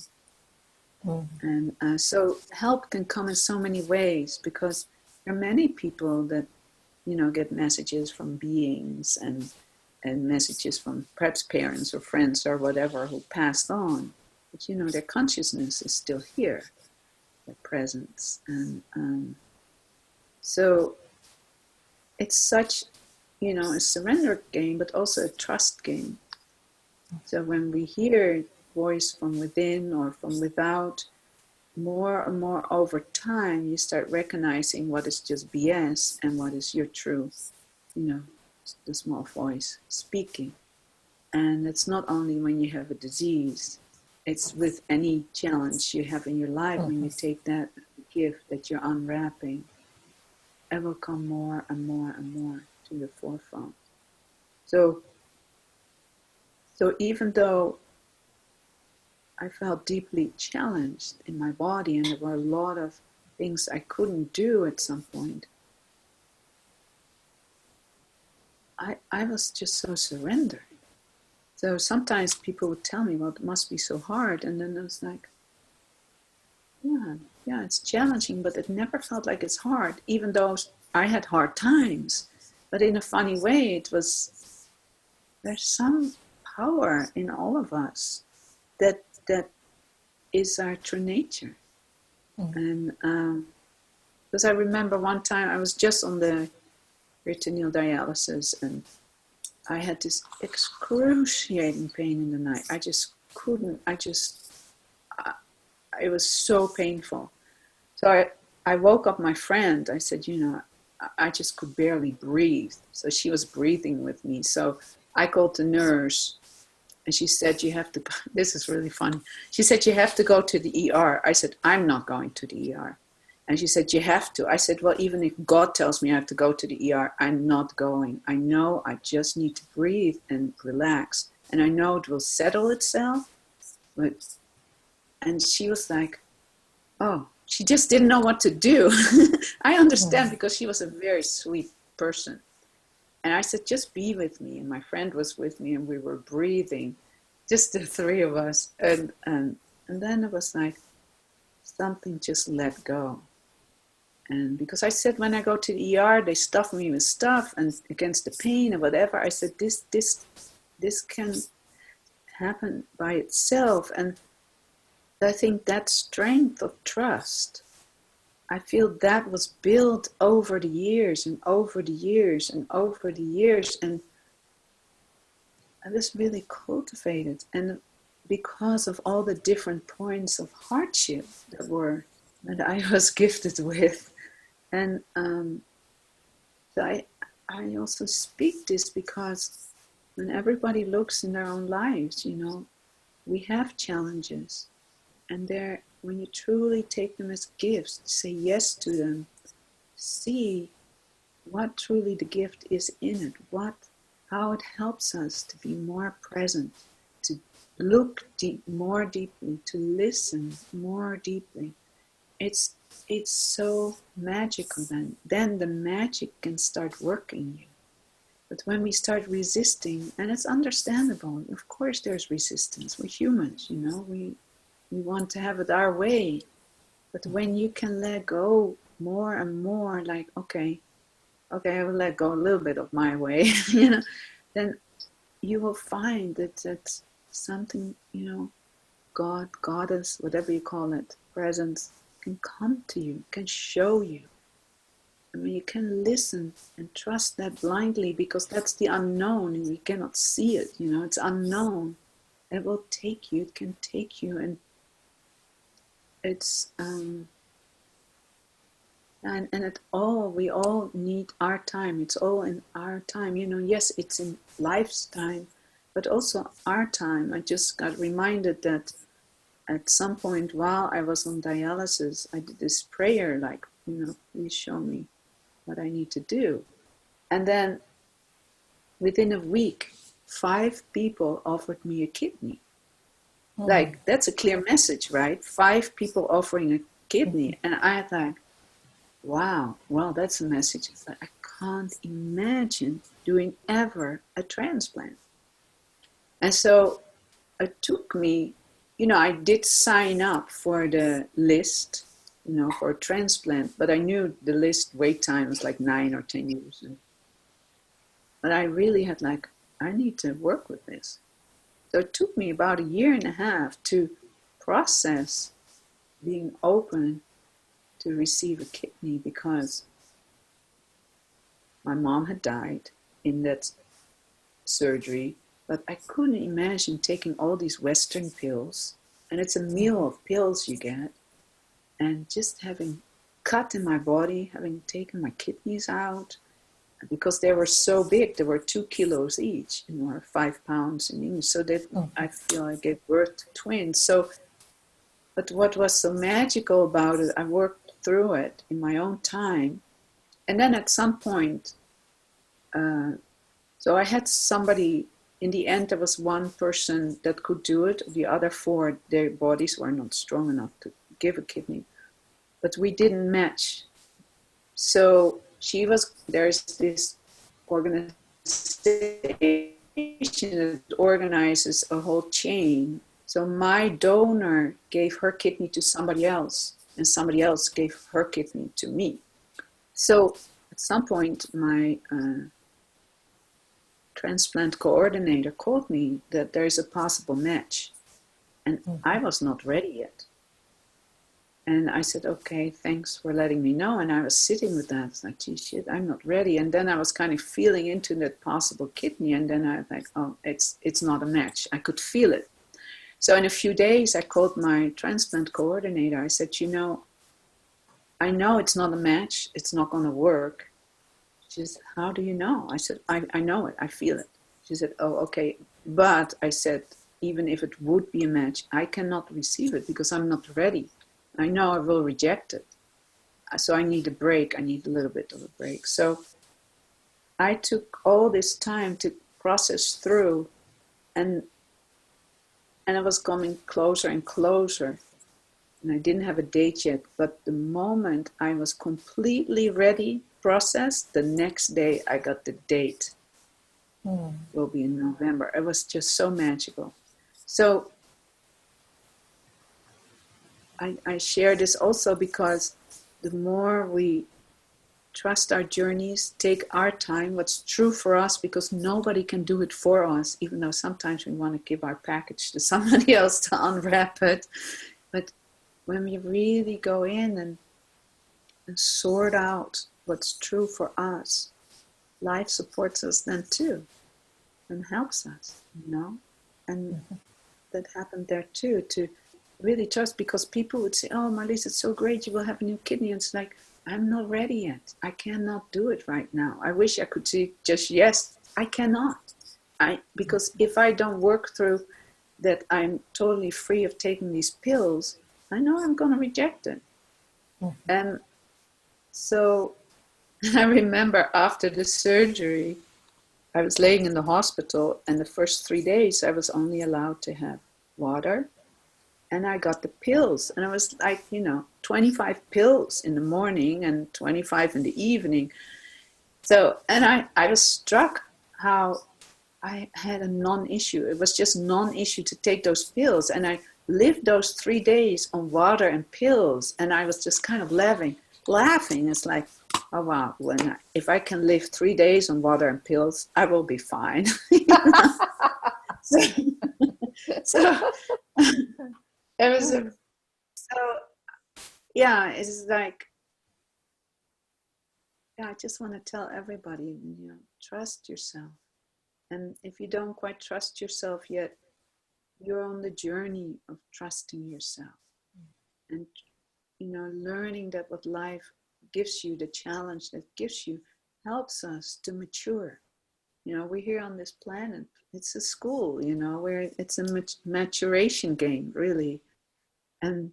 And so help can come in so many ways because there are many people that, you know, get messages from beings and messages from perhaps parents or friends or whatever who passed on. But, you know, their consciousness is still here, their presence. And so it's such, you know, a surrender game, but also a trust game. So when we hear voice from within or from without, more and more over time, you start recognizing what is just BS and what is your truth, you know, the small voice speaking. And it's not only when you have a disease, it's with any challenge you have in your life. When you take that gift that you're unwrapping, it will come more and more and more to the forefront. So even though I felt deeply challenged in my body and there were a lot of things I couldn't do at some point, I was just so surrendered. So sometimes people would tell me, well, it must be so hard. And then I was like, yeah, it's challenging, but it never felt like it's hard, even though I had hard times. But in a funny way, there's some power in all of us that is our true nature. And because I remember one time I was just on the peritoneal dialysis and I had this excruciating pain in the night. I just it was so painful. So I woke up my friend. I said, you know, I just could barely breathe. So she was breathing with me. So I called the nurse, and she said, you have to, this is really funny. She said, you have to go to the ER. I said, I'm not going to the ER. And she said, you have to. I said, well, even if God tells me I have to go to the ER, I'm not going. I know I just need to breathe and relax. And I know it will settle itself. And she was like, oh, she just didn't know what to do. I understand, because she was a very sweet person. And I said, just be with me. And my friend was with me, and we were breathing, just the three of us. And then it was like something just let go. And because I said, when I go to the ER, they stuff me with stuff and against the pain and whatever. I said, this can happen by itself. And I think that strength of trust, I feel that was built over the years and over the years and over the years. And I was really cultivated. And because of all the different points of hardship that I was gifted with. And so I also speak this because when everybody looks in their own lives, you know, we have challenges. And when you truly take them as gifts, say yes to them, see what truly the gift is in it, how it helps us to be more present, to look more deeply, to listen more deeply. It's so magical then the magic can start working you. But when we start resisting, and it's understandable, of course there's resistance. We're humans, you know, we want to have it our way. But when you can let go more and more, like, okay, I will let go a little bit of my way, you know, then you will find that that's something, you know, God, Goddess, whatever you call it, presence, can come to you, can show you. I mean, you can listen and trust that blindly, because that's the unknown and we cannot see it, you know, it's unknown. It will take you, it can take you, and it's, and we all need our time. It's all in our time, you know, yes, it's in life's time, but also our time. I just got reminded that at some point while I was on dialysis, I did this prayer, like, you know, please show me what I need to do. And then within a week, 5 people offered me a kidney. Like, that's a clear message, right? 5 people offering a kidney. And I thought, wow, well, that's a message. It's like, I can't imagine doing ever a transplant. And so it took me, you know, I did sign up for the list, you know, for a transplant, but I knew the list wait time was like 9 or 10 years. But I really had like, I need to work with this. So it took me about 1.5 years to process being open to receive a kidney, because my mom had died in that surgery, but I couldn't imagine taking all these Western pills, and it's a meal of pills you get, and just having cut in my body, having taken my kidneys out, because they were so big, they were 2 kilos each, you know, or 5 pounds in English, so that I feel I gave birth to twins. So, but what was so magical about it, I worked through it in my own time, and then at some point, so I had somebody, in the end there was one person that could do it, the other 4, their bodies were not strong enough to give a kidney, but we didn't match. So there's this organization that organizes a whole chain. So my donor gave her kidney to somebody else, and somebody else gave her kidney to me. So at some point, my transplant coordinator called me that there is a possible match. And I was not ready yet. And I said, okay, thanks for letting me know. And I was sitting with that. It's like, gee, shit, I'm not ready. And then I was kind of feeling into that possible kidney. And then I was like, oh, it's not a match. I could feel it. So in a few days, I called my transplant coordinator. I said, you know, I know it's not a match. It's not going to work. She said, how do you know? I said, I know it. I feel it. She said, oh, okay. But I said, even if it would be a match, I cannot receive it because I'm not ready. I know I will reject it. So I need a break. I need a little bit of a break. So I took all this time to process through, and I was coming closer and closer. And I didn't have a date yet, but the moment I was completely ready, processed, the next day I got the date. Will be in November. It was just so magical. So I share this also because the more we trust our journeys, take our time, what's true for us, because nobody can do it for us, even though sometimes we want to give our package to somebody else to unwrap it. But when we really go in and sort out what's true for us, life supports us then too and helps us, you know. And that happened there too, to really trust, because people would say, oh, Marlies, it's so great, you will have a new kidney. And it's like, I'm not ready yet. I cannot do it right now. I wish I could say just yes. I cannot. Because if I don't work through that, I'm totally free of taking these pills, I know I'm going to reject it. And so I remember after the surgery, I was laying in the hospital, and the first 3 days I was only allowed to have water, and I got the pills, and it was like, 25 pills in the morning and 25 in the evening. So, and I was struck how I had a non-issue. It was just non-issue to take those pills, and I lived those 3 days on water and pills, and I was just kind of laughing. It's like, oh wow, if I can live 3 days on water and pills, I will be fine. so it was it's like, I just want to tell everybody, trust yourself. And if you don't quite trust yourself yet, you're on the journey of trusting yourself. And, learning that what life gives you, the challenge that gives you, helps us to mature. We're here on this planet. It's a school, where it's a maturation game, really. And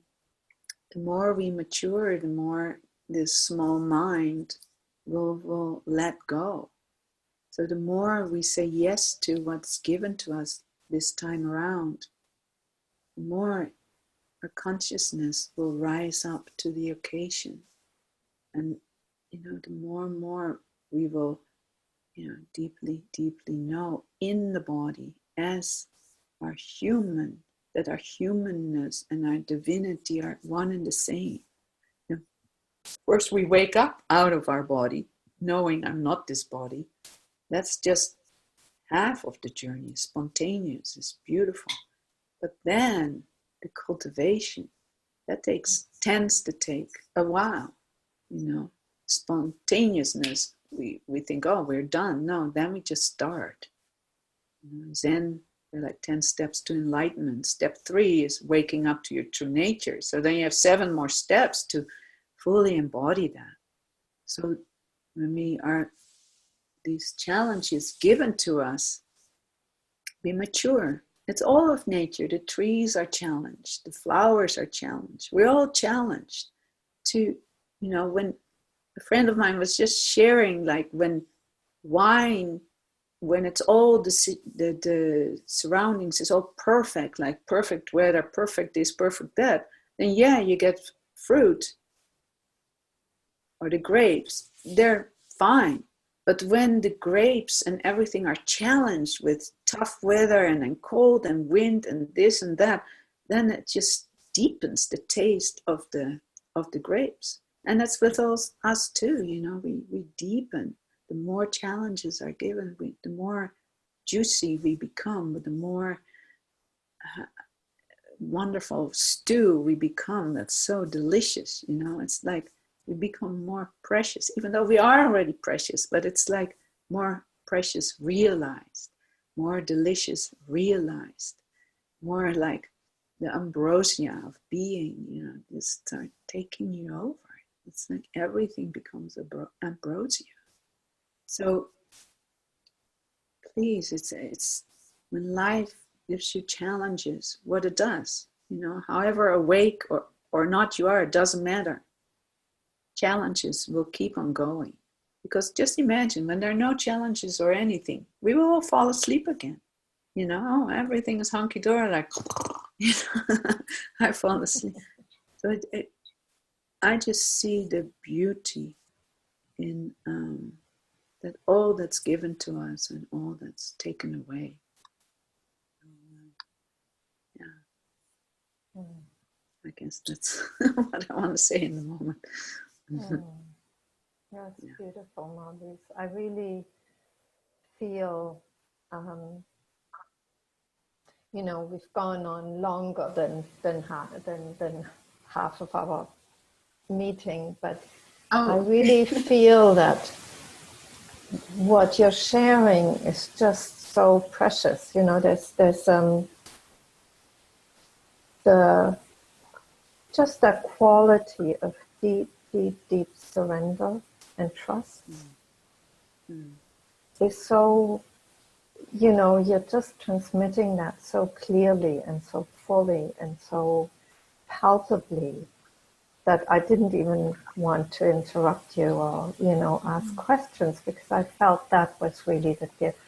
the more we mature, the more this small mind will let go. So the more we say yes to what's given to us this time around, the more our consciousness will rise up to the occasion. And, the more and more we will, deeply, deeply know in the body as our human, that our humanness and our divinity are one and the same. First, we wake up out of our body, knowing I'm not this body. That's just half of the journey. Spontaneous is beautiful. But then the cultivation, tends to take a while. Spontaneousness, we think, oh, we're done. No, then we just start. Zen, they're like 10 steps to enlightenment. Step 3 is waking up to your true nature. So then you have 7 more steps to fully embody that. So when these challenges given to us, we mature. It's all of nature. The trees are challenged. The flowers are challenged. We're all challenged to, when a friend of mine was just sharing, like when wine, when it's all the surroundings is all perfect, like perfect weather, perfect this, perfect that, then you get fruit or the grapes, they're fine. But when the grapes and everything are challenged with tough weather and then cold and wind and this and that, then it just deepens the taste of the grapes. And that's with us too, we deepen. The more challenges are given, the more juicy we become, the more wonderful stew we become. That's so delicious, it's like we become more precious, even though we are already precious, but it's like more precious realized, more delicious realized, more like the ambrosia of being, just start taking you over. It's like everything becomes ambrosia. So please, it's when life gives you challenges, what it does, however awake or not you are, it doesn't matter. Challenges will keep on going. Because just imagine when there are no challenges or anything, we will all fall asleep again. Everything is hunky-dory, like, I fall asleep. So I just see the beauty in that all that's given to us and all that's taken away. Yeah. I guess that's what I want to say in the moment. That's beautiful, Marlies. I really feel, we've gone on longer than half of our meeting, but I really feel that what you're sharing is just so precious. There's just that quality of deep, deep, deep surrender and trust is so, you're just transmitting that so clearly and so fully and so palpably that I didn't even want to interrupt you or, ask questions, because I felt that was really the gift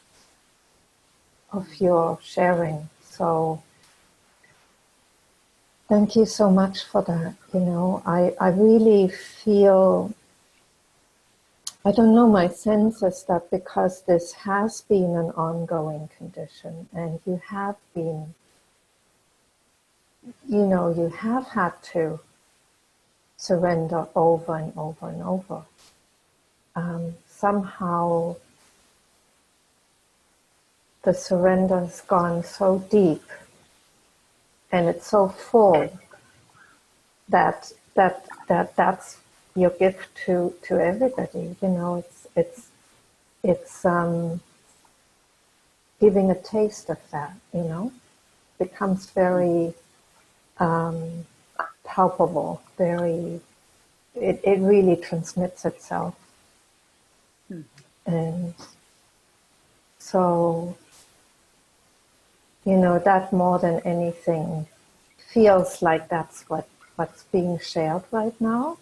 of your sharing. So thank you so much for that. I really feel, I don't know, my sense is that because this has been an ongoing condition and you have been, you have had to surrender over and over and over. Somehow the surrender has gone so deep and it's so full that's your gift to everybody. It's giving a taste of that. Becomes very palpable. Very, it really transmits itself, and so that more than anything feels like that's what's being shared right now.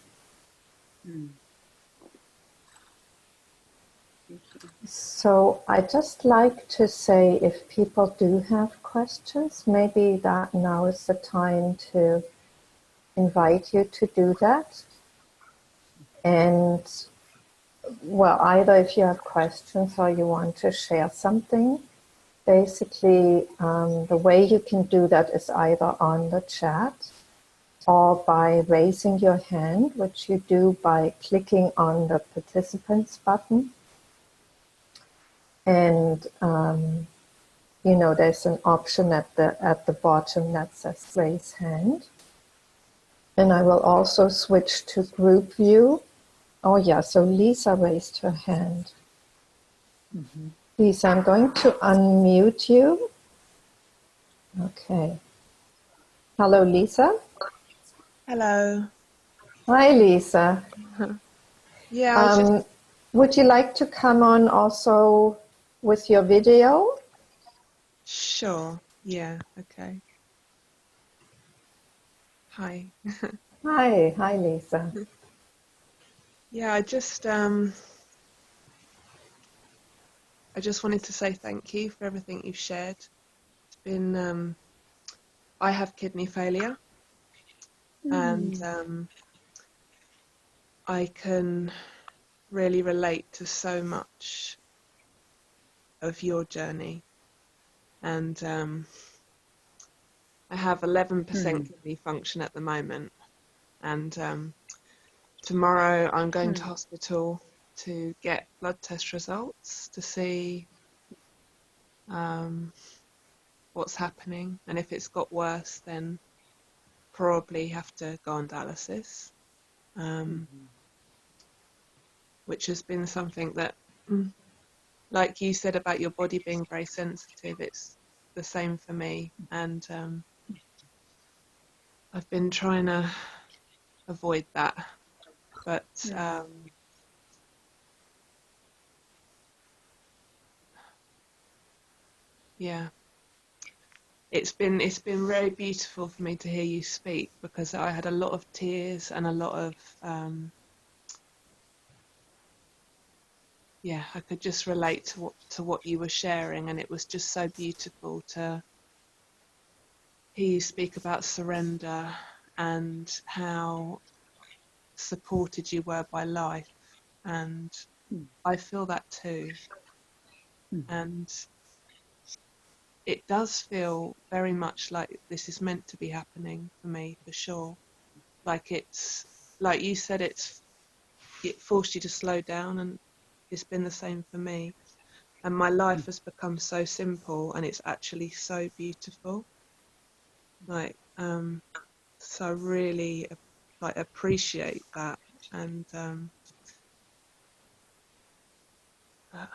So I just like to say, if people do have questions, maybe that now is the time to invite you to do that. And well, either if you have questions or you want to share something, basically the way you can do that is either on the chat or by raising your hand, which you do by clicking on the participants button. And there's an option at the bottom that says raise hand. And I will also switch to group view. Oh yeah, so Lisa raised her hand. Lisa, I'm going to unmute you. Okay. Hello, Lisa. Hello. Hi, Lisa. Yeah. Would you like to come on also with your video? Sure. Yeah. Okay. Hi. Hi, Lisa. Yeah, I just wanted to say thank you for everything you've shared. It's been I have kidney failure, and I can really relate to so much of your journey, and I have 11% kidney function at the moment, and tomorrow I'm going to hospital to get blood test results to see what's happening, and if it's got worse then probably have to go on dialysis, which has been something that, like you said about your body being very sensitive, it's the same for me. And I've been trying to avoid that, but yeah, it's been very beautiful for me to hear you speak, because I had a lot of tears and a lot of yeah, I could just relate to what you were sharing, and it was just so beautiful to hear you speak about surrender and how supported you were by life. And I feel that too. And it does feel very much like this is meant to be happening for me, for sure. Like it's, like you said, it forced you to slow down, and it's been the same for me. And my life has become so simple, and it's actually so beautiful. Like, so I really like appreciate that. And uh,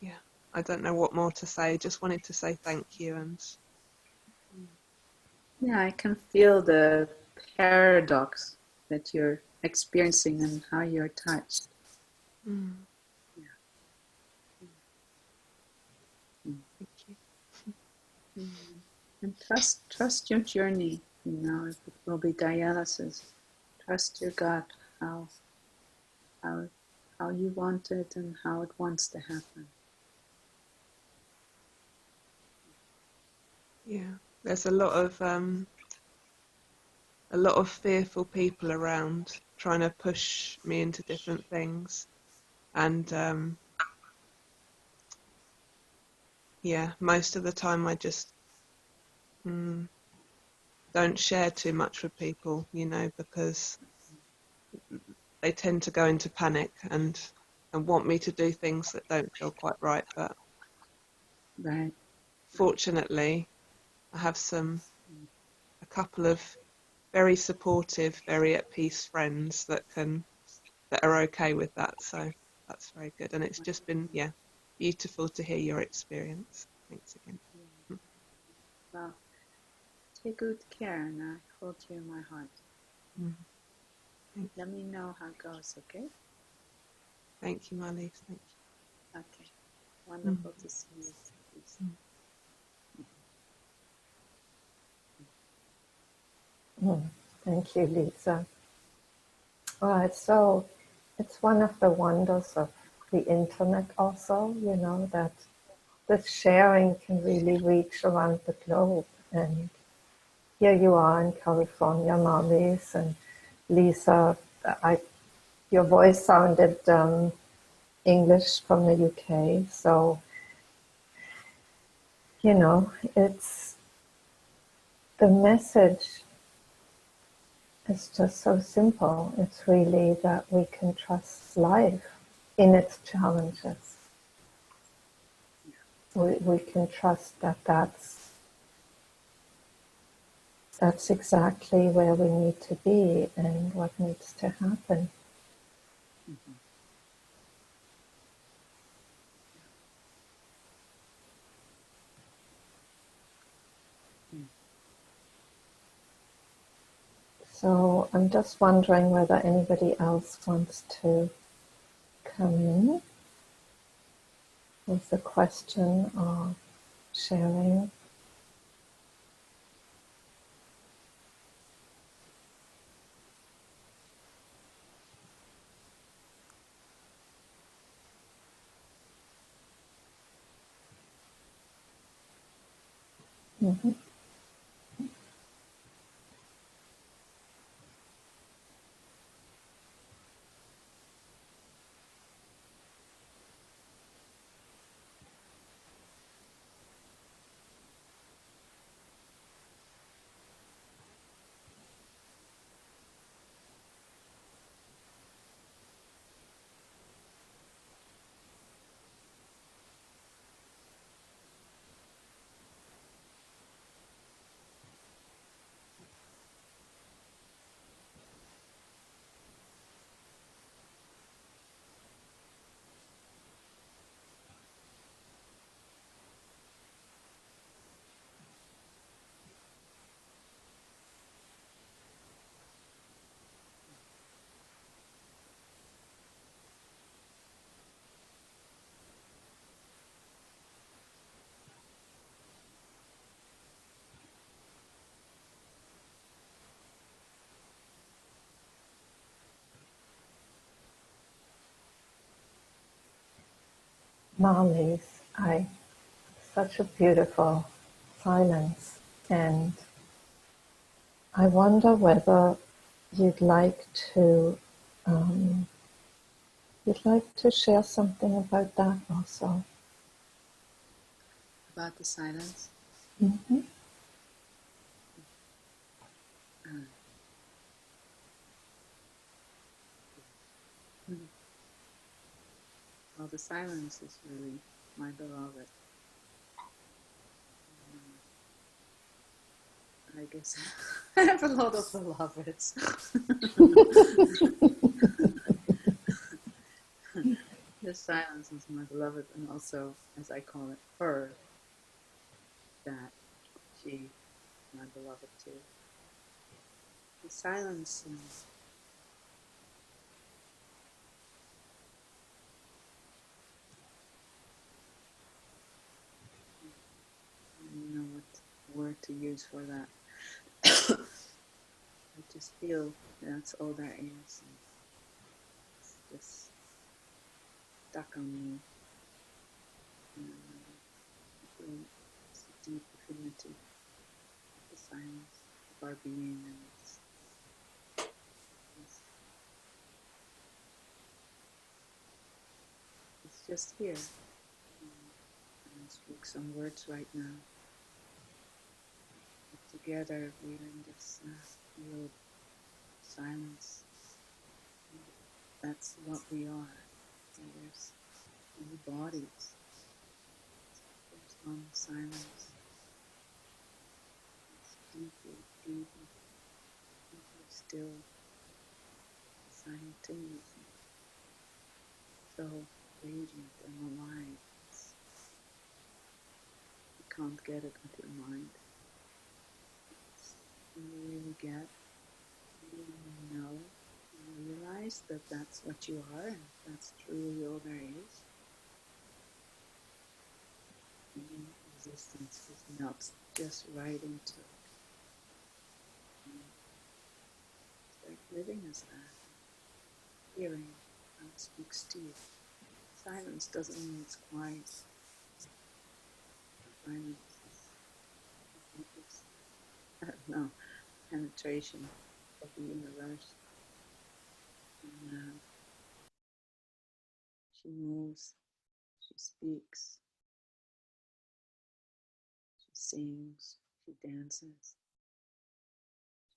yeah, I don't know what more to say. Just wanted to say thank you. And Yeah, I can feel the paradox that you're experiencing and how you're touched. thank you. And trust your journey. You know, if it will be dialysis, trust your gut, how how you want it and how it wants to happen. Yeah, there's a lot of fearful people around trying to push me into different things, and yeah, most of the time I just don't share too much with people, you know, because they tend to go into panic and want me to do things that don't feel quite right. But Right. fortunately, I have a couple of very supportive, very at peace friends that are okay with that. So that's very good. And it's just been, yeah, beautiful to hear your experience. Thanks again. Well, take good care, and I hold you in my heart. Let me know how it goes, okay? Thank you, Marlies. Thank you. Okay. Wonderful to see you. Thank you, Lisa. Right, so it's one of the wonders of the internet also, you know, that this sharing can really reach around the globe. And here you are in California, Marlies, and Lisa, your voice sounded English from the UK, so, you know, it's the message is just so simple. It's really that we can trust life in its challenges. We can trust that that's exactly where we need to be and what needs to happen. So I'm just wondering whether anybody else wants to come in with a question or sharing. Mm-hmm. Marlies, such a beautiful silence, and I wonder whether you'd like to share something about that also. About the silence? Mm-hmm. Well, the silence is really my beloved. I guess I have a lot of beloveds. The silence is my beloved, and also, as I call it, her, that she, my beloved too. The silence, I don't know what word to use for that. I just feel that's all there is. And it's just stuck on me. I feel it's a deep affinity of the silence of our being, and it's just here. And I speak some words right now. But together we're in this little silence. That's what we are. And there's many bodies. There's one silence. It's deeply, deeply, deeply still, simultaneously. So radiant and alive. You can't get it with your mind. When you really get, you really know, you realize that that's what you are, and that's truly all there is. And existence just melts just right into it. Start living as that, hearing how it speaks to you. Silence doesn't mean it's quiet. Silence is, I don't know, penetration of the universe. And she moves, she speaks, she sings, she dances,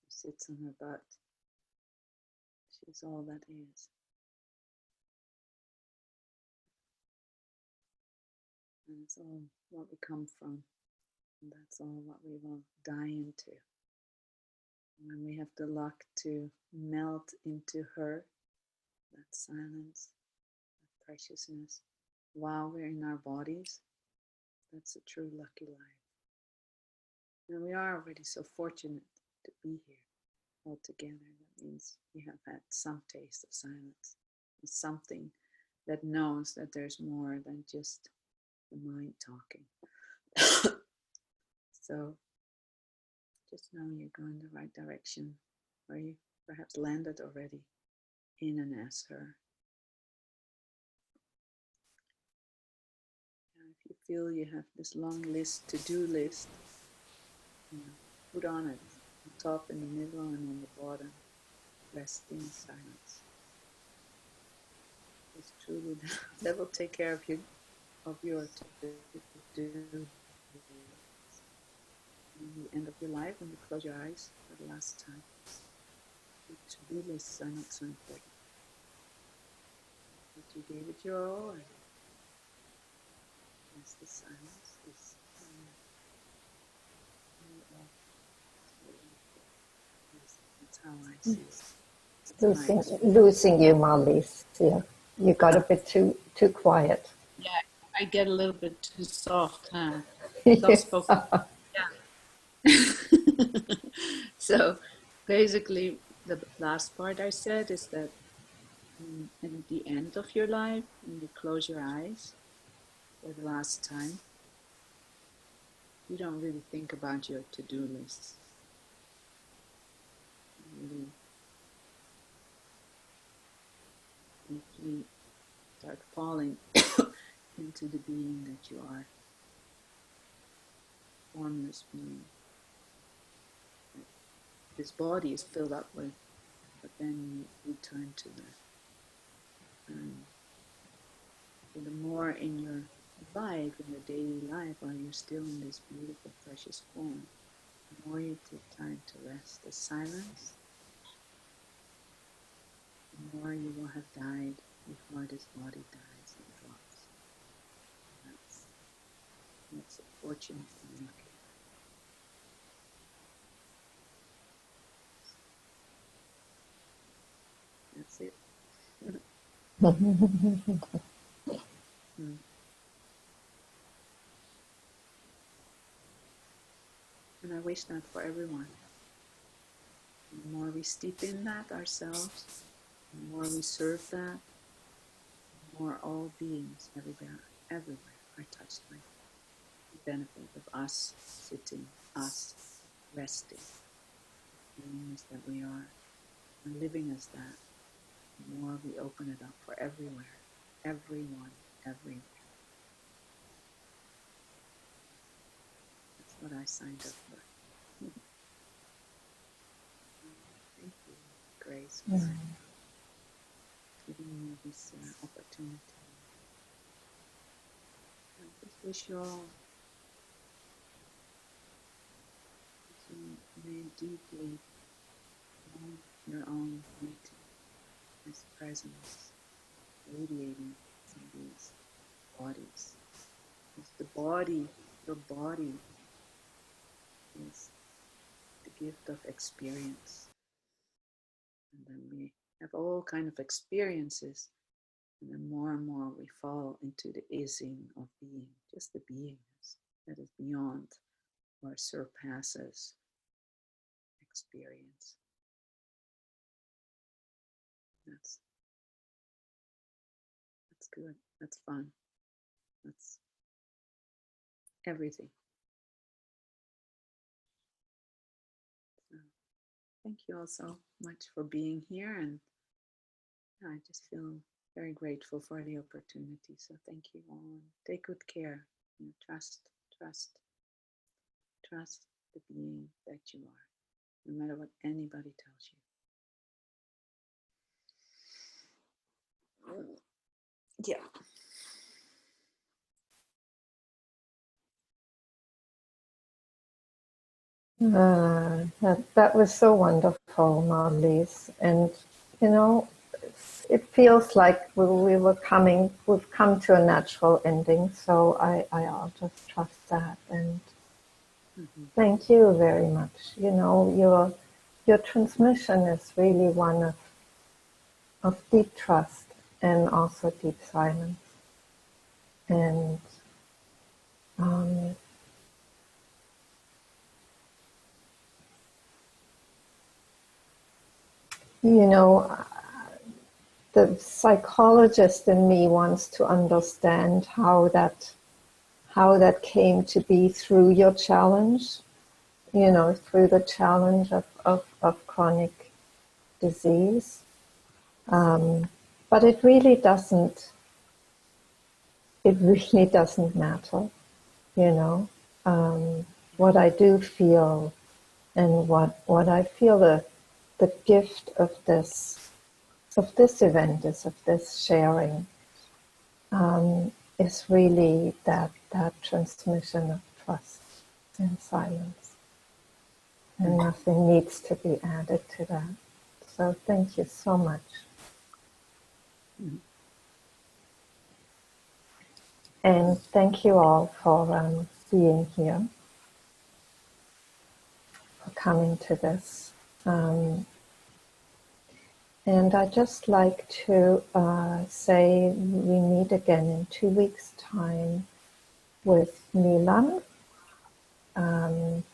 she sits on her butt. She's all that is. And it's all what we come from. And that's all what we will die into. And when we have the luck to melt into her, that silence, that preciousness, while we're in our bodies, that's a true lucky life. And we are already so fortunate to be here all together. That means we have had some taste of silence. It's something that knows that there's more than just the mind talking. So just know you're going the right direction, or you perhaps landed already in and as her. And if you feel you have this long list, to-do list, put on it, on top, in the middle, and on the bottom. Rest in silence. It's truly that will take care of you, of your to-do. In the end of your life, when you close your eyes for the last time, your to-do lists are not so important. But you gave it your all, and yes, the silence is that's how I see it. Losing you, Marlies. Yeah, you got a bit too quiet. Yeah, I get a little bit too soft, huh? Yeah. Soft-spoken. Yeah. So basically, the last part I said is that at the end of your life, when you close your eyes for the last time, you don't really think about your to-do lists. You really deeply start falling into the being that you are, formless being. This body is filled up with, but then you return to the more in your life, in your daily life, while you're still in this beautiful, precious form, the more you take time to rest, the silence, the more you will have died before this body dies and drops. That's a fortunate thing. That's it. And I wish that for everyone. The more we steep in that ourselves, the more we serve that, the more all beings everywhere are touched by the benefit of us sitting, us resting, beings that we are, and living as that. The more we open it up for everywhere, everyone, everywhere. That's what I signed up for. Thank you, Grace, for giving me this opportunity. I just wish you all to remain deeply on your own beauty, this presence radiating from these bodies. Because the body, your body, is the gift of experience. And then we have all kind of experiences, and then more and more we fall into the ising of being, just the beingness that is beyond or surpasses experience. That's good. That's fun. That's everything. So, thank you all so much for being here, and I just feel very grateful for the opportunity. So thank you all. Take good care. And trust the being that you are, no matter what anybody tells you. Yeah. That was so wonderful, Marlies. And, you know, it feels like we've come to a natural ending. So I'll just trust that. And thank you very much. You know, your transmission is really one of deep trust and also deep silence. And you know, the psychologist in me wants to understand how that came to be through your challenge, you know, through the challenge of chronic disease. But it really doesn't matter, you know. What I do feel and what I feel the gift of this event is of this sharing is really that transmission of trust and silence. And nothing needs to be added to that. So thank you so much. And thank you all for being here, for coming to this. And I'd just like to say we meet again in 2 weeks' time with Milan. And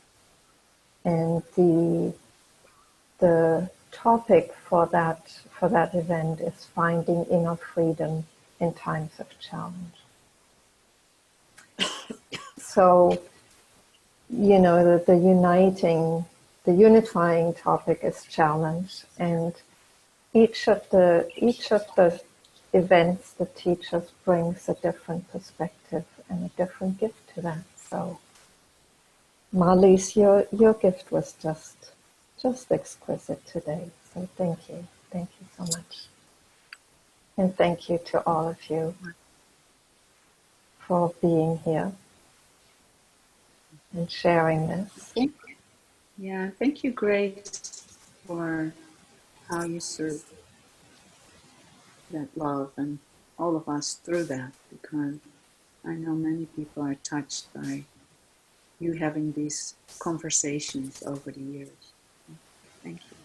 the topic for that event is finding inner freedom in times of challenge. So, you know, the unifying topic is challenge, and each of the events that teach us brings a different perspective and a different gift to that. So Marlies, your gift was just exquisite today. So thank you. Thank you so much. And thank you to all of you for being here and sharing this. Thank you, Grace, for how you serve that love and all of us through that, because I know many people are touched by you having these conversations over the years. Thank you.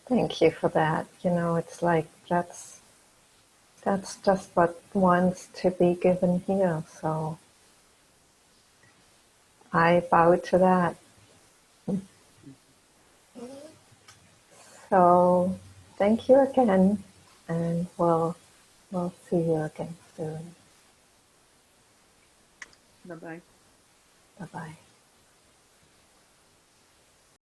Thank you for that. It's like that's just what wants to be given here. So I bow to that. So thank you again, and we'll see you again soon. Bye-bye. Bye-bye.